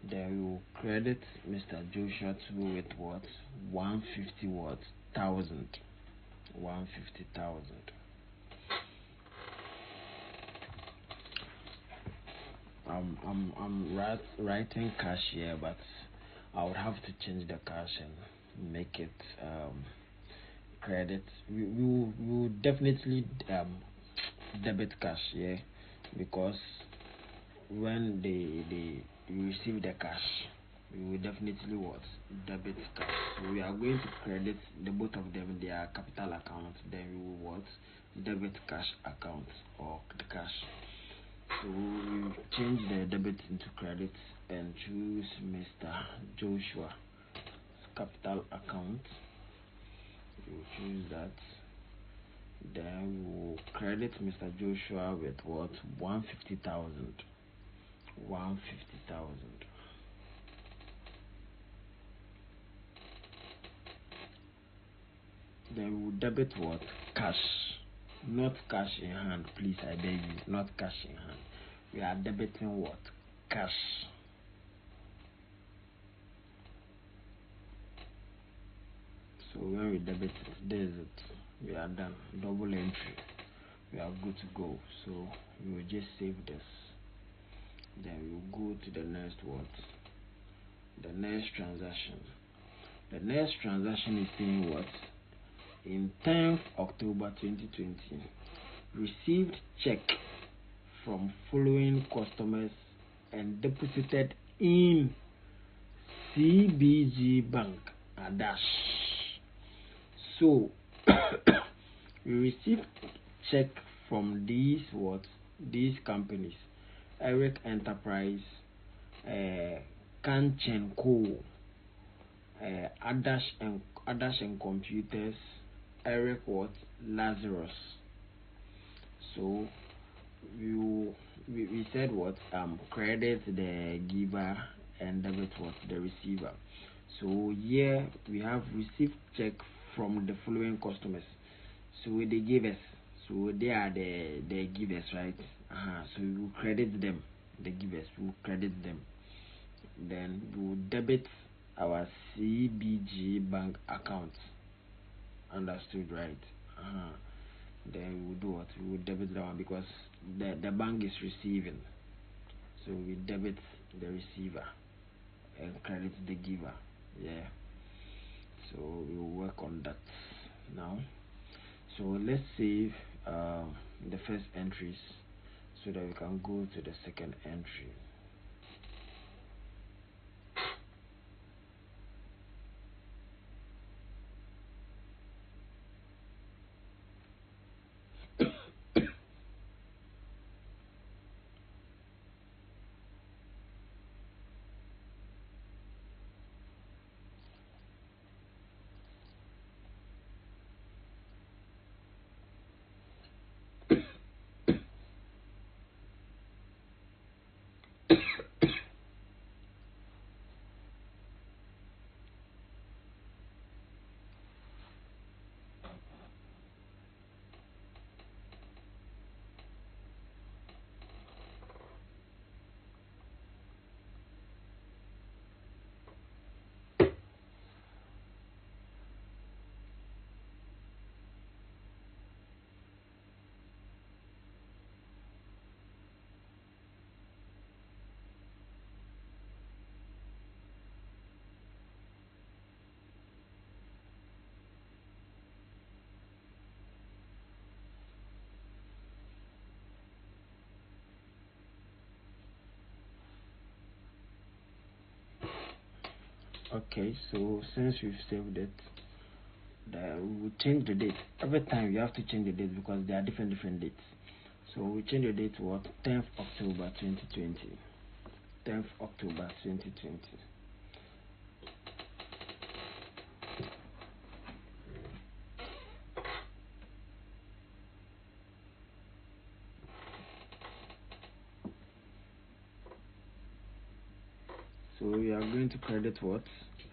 Then we will credit Mr. Joshua to with what? 150 what? 1,000. 150,000. I'm writing cash here, but I would have to change the cash and make it credit. We will definitely debit cash, yeah, because when they receive the cash, we will definitely what? Debit cash. So we are going to credit the both of them their capital account, then we will what? Debit cash account or the cash. So we change the debit into credit and choose Mr. Joshua's capital account. We will choose that. Then we will credit Mr. Joshua with what? 150,000. 150,000. Then we will debit what? Cash. Not cash in hand, please, I beg you. Not cash in hand. We are debiting what? Cash. So when we debit it, there's it. We are done. Double entry. We are good to go. So we will just save this. Then we will go to the next what? The next transaction. The next transaction is saying what? In 10th October 2020, received check from following customers and deposited in CBG Bank Adash. So we received check from these what? These companies: Eric Enterprise, Kanchen Co, Adash and Computers, Eric what? Lazarus. So we said what? Credit the giver and debit what? The receiver. So here we have received check from the following customers. So they give us. So they are the givers, right? So we will credit them. The givers, we will credit them. Then we will debit our CBG bank account. Understood, right? then we will do what? We will debit that one because the bank is receiving. So we debit the receiver and credit the giver. Yeah. So we will work on that now. So let's save the first entries so that we can go to the second entry. Okay, so since we've saved it, we will change the date. Every time you have to change the date because there are different dates. So we change the date to what? 10th October 2020. 10th October 2020. So we are going to credit what?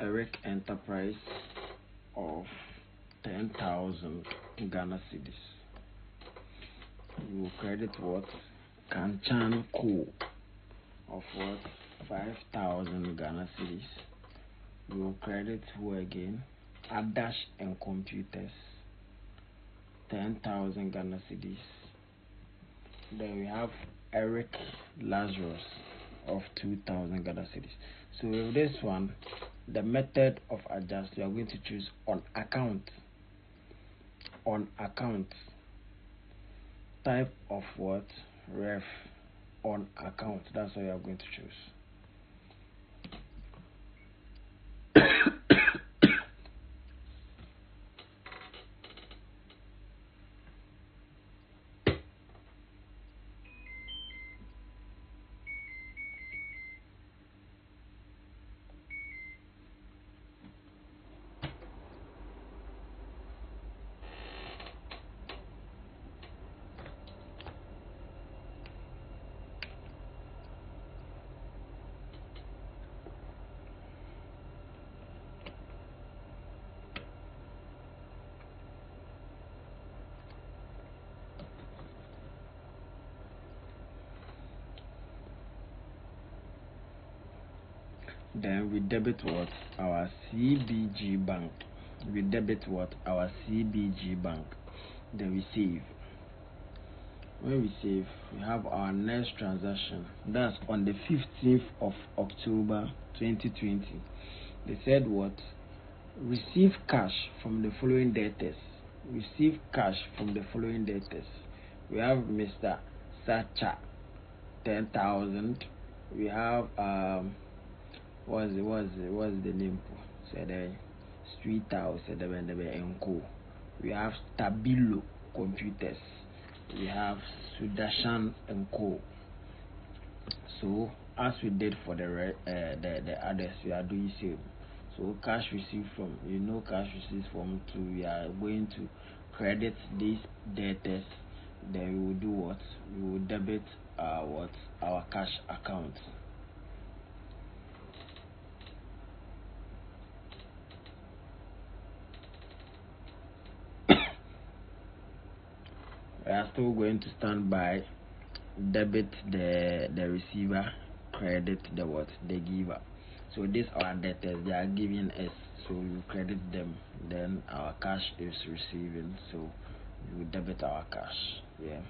Eric Enterprise of 10,000 Ghana cedis. We will credit what? Kanchan Co of what? 5,000 Ghana cedis. We will credit who again? Adash and Computers, 10,000 Ghana cedis. Then we have Eric Lazarus of 2,000 Ghana cedis. So with this one, the method of adjust, we are going to choose on account. On account. Type of what? Ref. On account. That's what you are going to choose. Then we debit what? Our CBG bank. We debit what? Our CBG bank. Then we save. When we save, we have our next transaction. That's on the 15th of October 2020. They said what? Receive cash from the following debtors. Receive cash from the following debtors. We have Mr. Sacha, 10,000. We have what's the name? Said Street House, said Enco. We have Stabilo Computers. We have Sudarshan and Co. So as we did for the others, we are doing same. So cash received from, cash received from two. We are going to credit these debtors. Then we will do what? We will debit our cash account. We are still going to stand by, debit the receiver, credit the giver. So these are debtors, they are giving us, so we credit them, then our cash is receiving, so we will debit our cash. Yeah.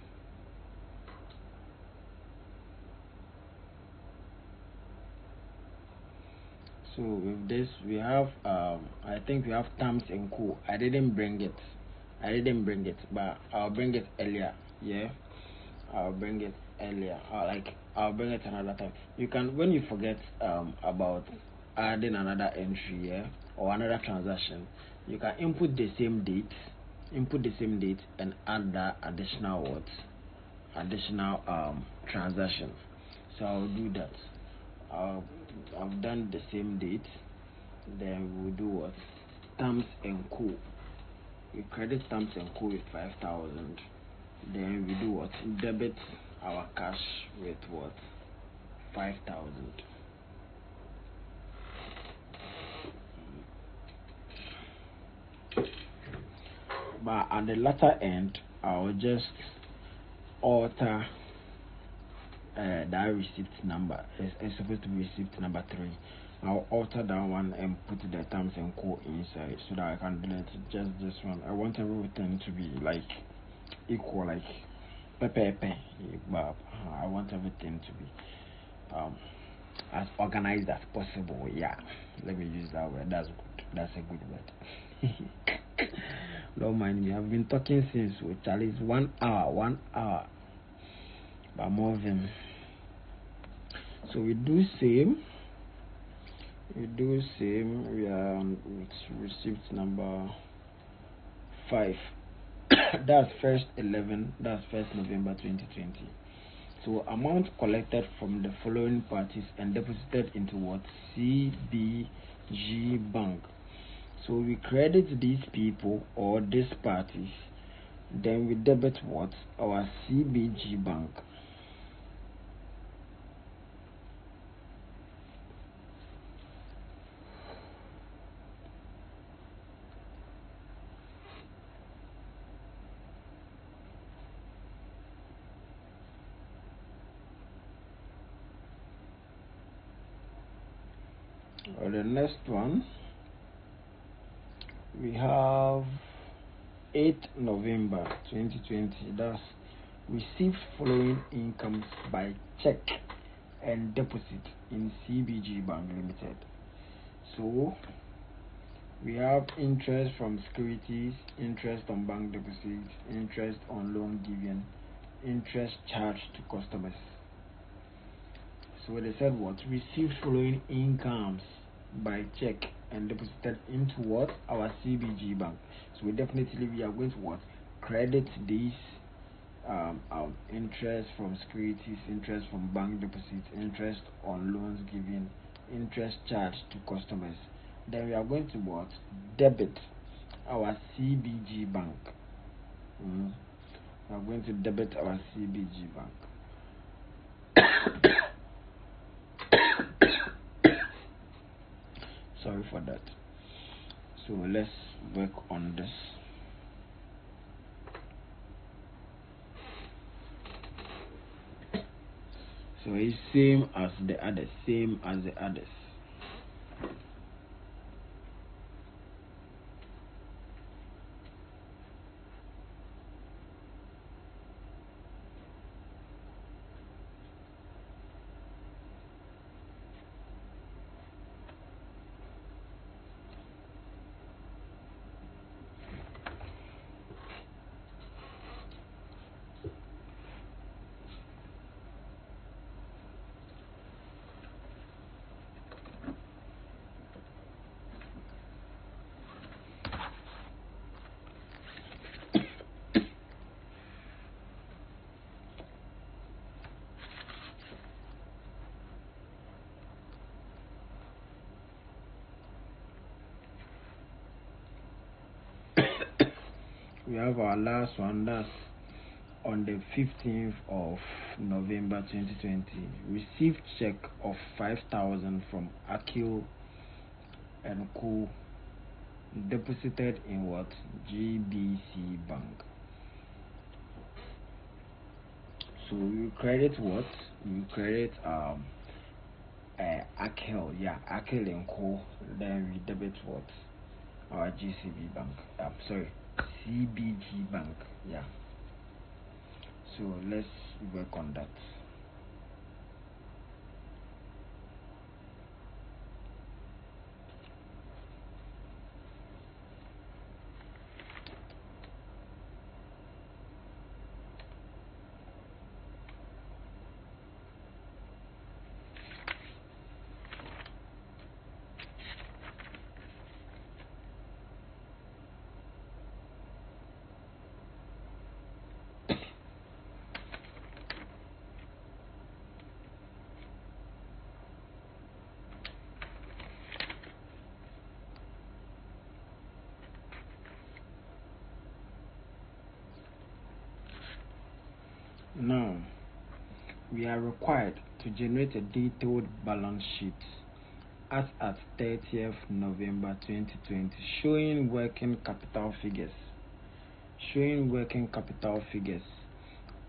So with this we have I think we have terms and co. I didn't bring it, but I'll bring it earlier. Yeah, I'll bring it earlier. I'll bring it another time. You can, when you forget about adding another entry, yeah, or another transaction, you can input the same date, and add that additional what? Additional transaction. So I'll do that. I've done the same date. Then we'll do what? Terms and co. We credit terms and co with 5,000. Then we do what? Debit our cash with what? 5,000. But at the latter end, I'll just alter that receipt number. It's supposed to be receipt number 3. I'll alter that one and put the terms and co inside so that I can delete just this one. I want everything to be like equal, like pepe, but I want everything to be as organized as possible. Yeah, let me use that word. That's good. That's a good word. Don't mind me. I've been talking since at least 1 hour. 1 hour. But moving. So we do same. We are on receipt number 5. That's 1st November 2020. So amount collected from the following parties and deposited into what? CBG Bank. So we credit these people or these parties, then we debit what? Our CBG Bank. Or the next one, we have 8th November 2020. That's received following incomes by check and deposit in CBG Bank Limited. So we have interest from securities, interest on bank deposits, interest on loan given, interest charged to customers. So they said what? Received following incomes by check and deposited into what? Our CBG Bank. So we are going to what? Credit these interest from securities, interest from bank deposits, interest on loans given, interest charged to customers. Then we are going to what? Debit our CBG Bank. We are going to debit our CBG Bank. Sorry for that. So let's work on this. So it's same as the others. We have our last one. That's on the 15th of November 2020. Received check of 5,000 from Akil and Co. Deposited in what? GBC Bank. So you credit what? You credit Akil, Akil and Co. Then we debit what? Our GCB Bank. Sorry, CBG Bank. Yeah. So let's work on that. Now, we are required to generate a detailed balance sheet as at 30th November 2020, showing working capital figures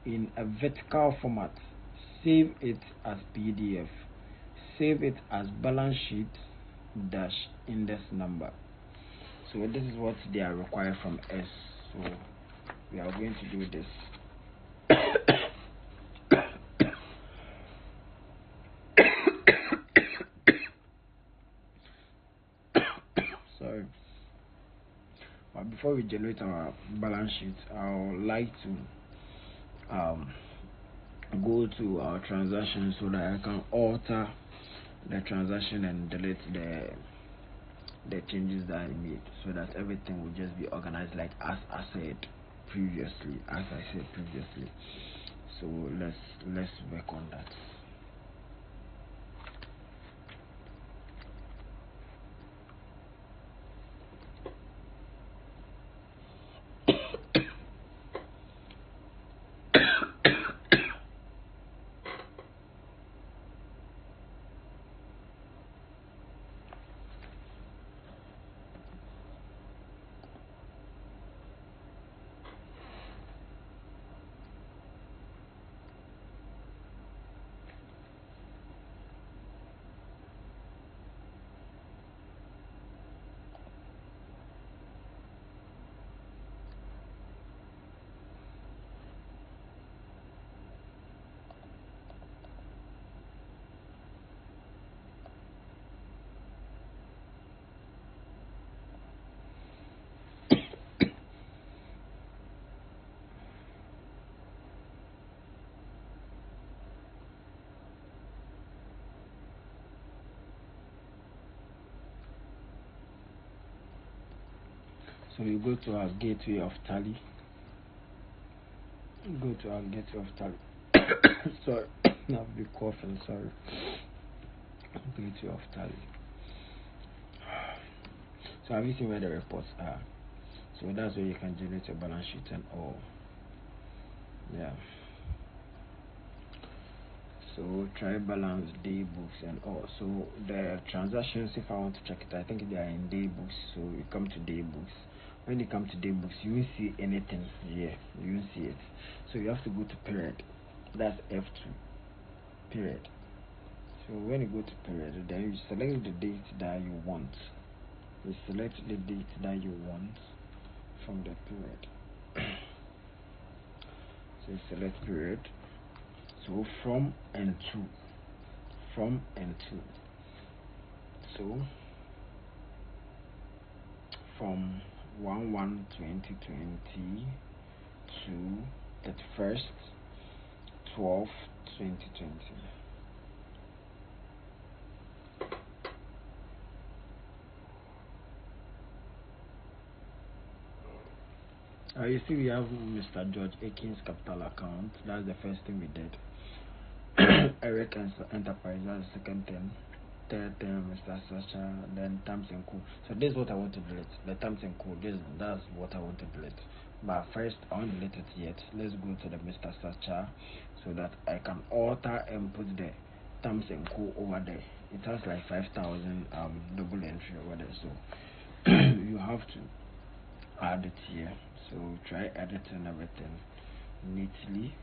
in a vertical format. Save it as PDF. Save it as balance sheet dash index number. So this is what they are required from us. So we are going to do this. Sorry. But before we generate our balance sheet, I would like to go to our transaction so that I can alter the transaction and delete the changes that I made, so that everything will just be organized like as I said previously. So let's work on that. So you go to our gateway of tally. Sorry, I've been coughing. Sorry. Gateway of tally. So have you seen where the reports are? So that's where you can generate your balance sheet and all. Yeah. So try balance, day books and all. So the transactions, if I want to check it, I think they are in day books. So you come to day books. When you come to day books, you won't see anything here. You won't see it. So you have to go to period. That's F2. Period. So when you go to period, then you select the date that you want. You select the date that you want from the period. So you select period. So from and to. So from 1/1/2020 to 31st 12/2020. You see, we have Mr. George Akins capital account. That's the first thing we did. Eric Enterprise, that's the second thing. Third thing, Mr. Sacha, then Terms and Co. So this is what I want to delete. The Terms and Co. That's what I want to delete. But first, I won't delete it yet. Let's go to the Mr. Sacha so that I can alter and put the Terms and Co. over there. It has like 5,000 double entry over there. So you have to add it here. So try editing everything neatly.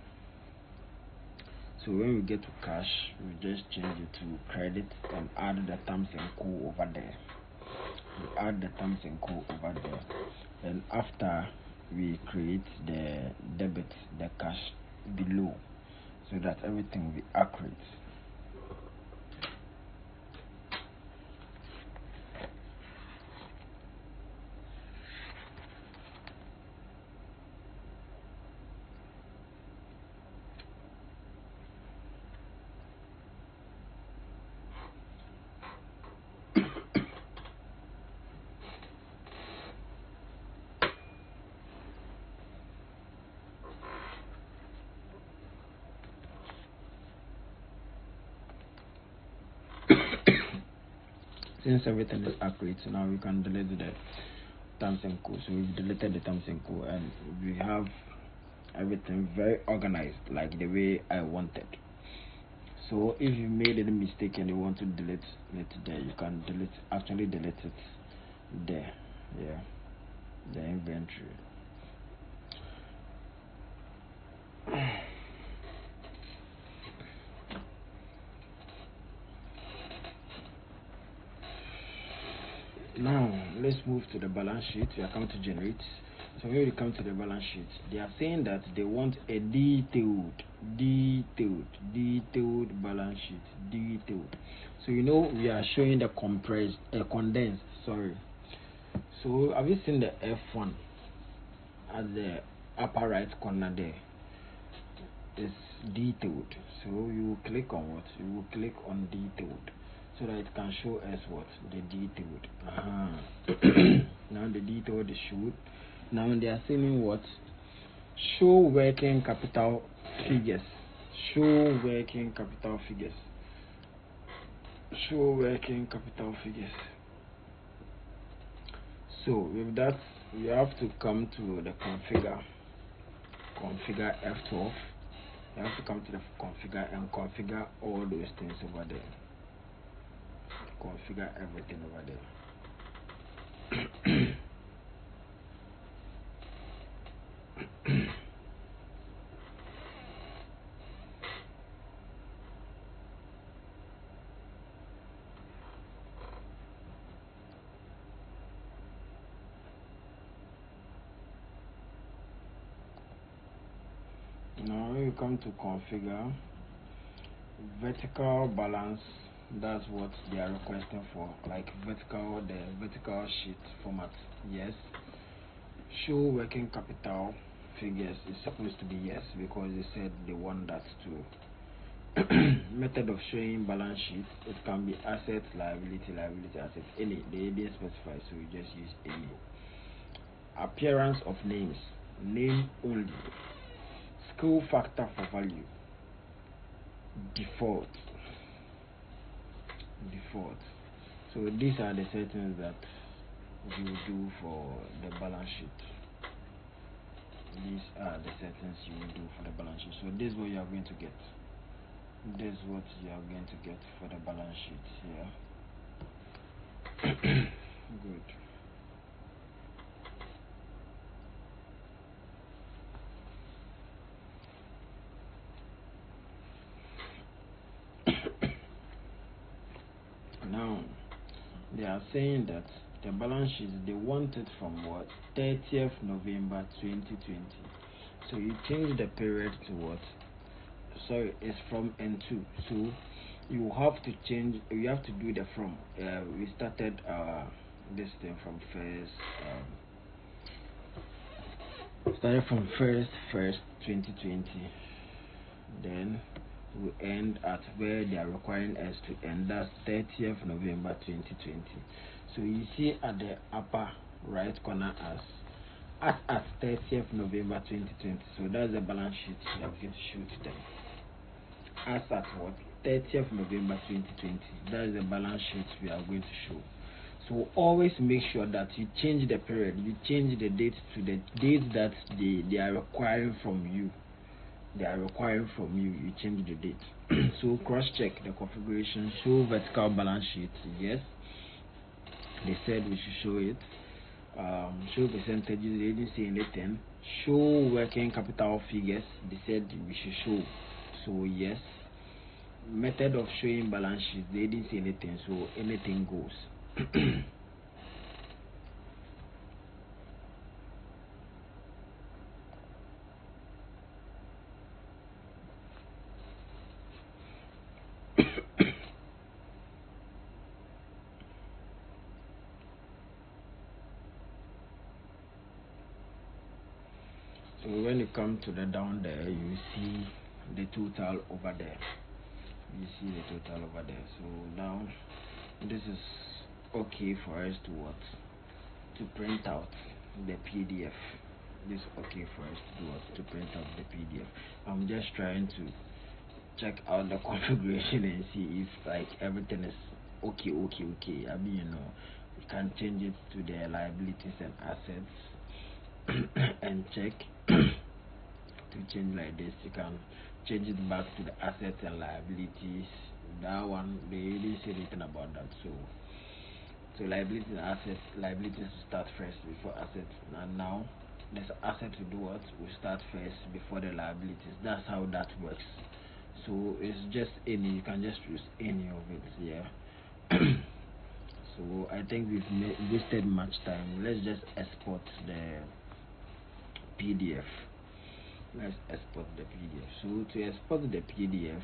So when we get to cash, we just change it to credit and add the Terms and Co over there. We add the Terms and Co over there. and after we create the debit, the cash below, so that everything will be accurate. Since everything is accurate, so now we can delete the terms and co. So we've deleted the terms and co, and we have everything very organized, like the way I wanted. So if you made any mistake and you want to delete it there, you can actually delete it there. Yeah, the inventory. Now let's move to the balance sheet. We are coming to generate. So when we come to the balance sheet, they are saying that they want a detailed balance sheet. Detailed. So we are showing the condensed. Sorry. So have you seen the F1 at the upper right corner there? It's detailed. So you will click on what? You will click on detailed, so that it can show us what? The detailed. Now the detailed is showed. Now they are saying what? Show working capital figures. Show working capital figures. Show working capital figures. So with that, you have to come to the configure F12. You have to come to the configure and configure all those things over there. Configure everything over there. Now when you come to configure vertical balance, that's what they are requesting for, like the vertical sheet format. Yes. Show working capital figures is supposed to be yes, because they said they want that too. Method of showing balance sheet, it can be asset, liability, asset, any. They didn't specify, so you just use any. Appearance of names, name only. Scale factor for value, default. So these are the settings that you do for the balance sheet. These are the settings you will do for the balance sheet. So this is what you are going to get. This is what you are going to get for the balance sheet here. Good. Now they are saying that the balance sheet, they want it from what? 30th November 2020. So you change the period to what? Sorry, it's from N2. So you have to change, you have to do the from. We started this thing from first 2020. Then we end at where they are requiring us to end. That's 30th November 2020. So you see at the upper right corner as at 30th November 2020. So that's the balance sheet we are going to show to them. As at what? 30th November 2020. That is the balance sheet we are going to show. So always make sure that you change the period, you change the date to the date that they are requiring from you. You change the date. So cross check the configuration. Show vertical balance sheet. Yes, they said we should show it. Show percentages, they didn't say anything. Show working capital figures, they said we should show. So yes. Method of showing balance sheet, they didn't say anything, so anything goes. So when you come to the down there, you see the total over there. You see the total over there. So now this is okay for us to what? To print out the PDF. This is okay for us to do what? To print out the PDF. I'm just trying to check out the configuration and see if like everything is okay. I mean, you know, you can change it to the liabilities and assets and check to change like this. You can change it back to the assets and liabilities. That one they didn't say anything about that. So liabilities and assets, liabilities start first before assets, and now there's asset to do what will start first before the liabilities. That's how that works. So it's just any, you can just use any of it. Yeah. So I think we've wasted much time. Let's just export the PDF. Let's export the PDF. So to export the PDF,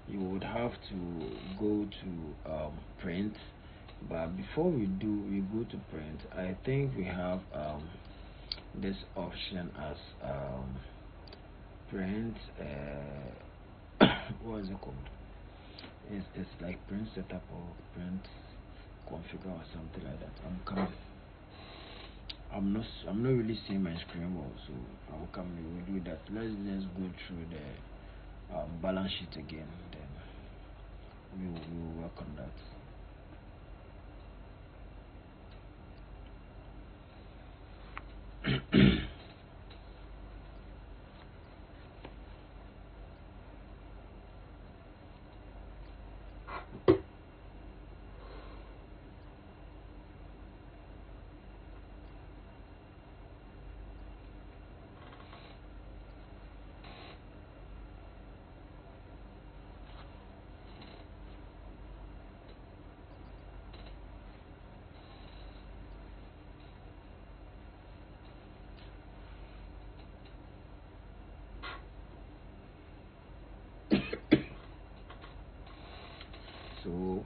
you would have to go to print. But before we go to print, I think we have this option as print. What is it called? It's like print setup or print configure or something like that. I'm not really seeing my screen well, so I'll come. We will do that. Let's just go through the balance sheet again. Then we will work on that. So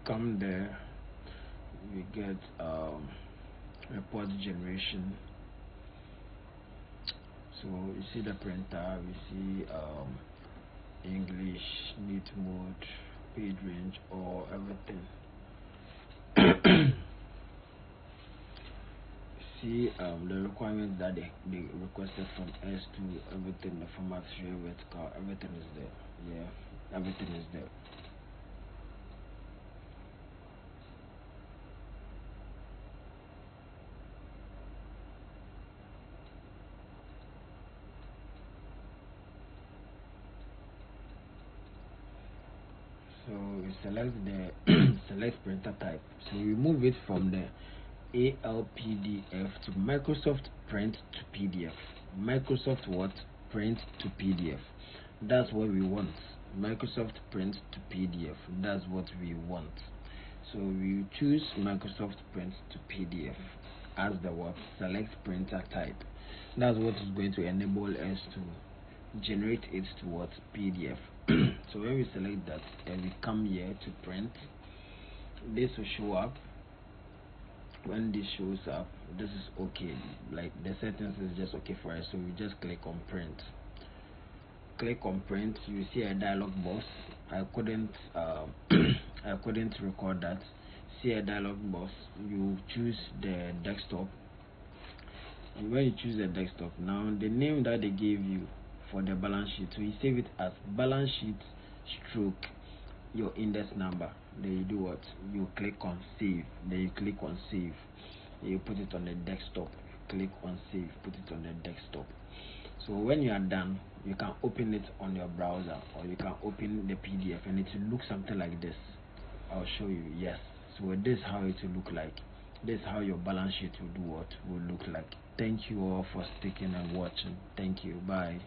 come there, we get report generation. So you see the printer, we see English, neat mode, page range, or everything. See the requirements that they requested from us to everything, the format, vertical, everything is there. Yeah, everything is there. So we select the select printer type. So we move it from the ALPDF to Microsoft Print to PDF. Microsoft what? Print to PDF. That's what we want. Microsoft Print to PDF. That's what we want. So we choose Microsoft Print to PDF as the what? Select printer type. That's what is going to enable us to generate it to what? PDF. So when we select that and we come here to print, this will show up. When this shows up, this is okay, like the settings is just okay for us. So we just click on print. Click on print, you see a dialog box. I couldn't I couldn't record that. See a dialog box, you choose the desktop, and when you choose the desktop, now the name that they gave you for the balance sheet, so you save it as balance sheet stroke your index number. Then you do what? You click on save. Then you click on save. You put it on the desktop. Click on save. Put it on the desktop. So when you are done, you can open it on your browser, or you can open the PDF, and it will look something like this. I'll show you. Yes. So this is how it will look like. This is how your balance sheet will do what will look like. Thank you all for sticking and watching. Thank you. Bye.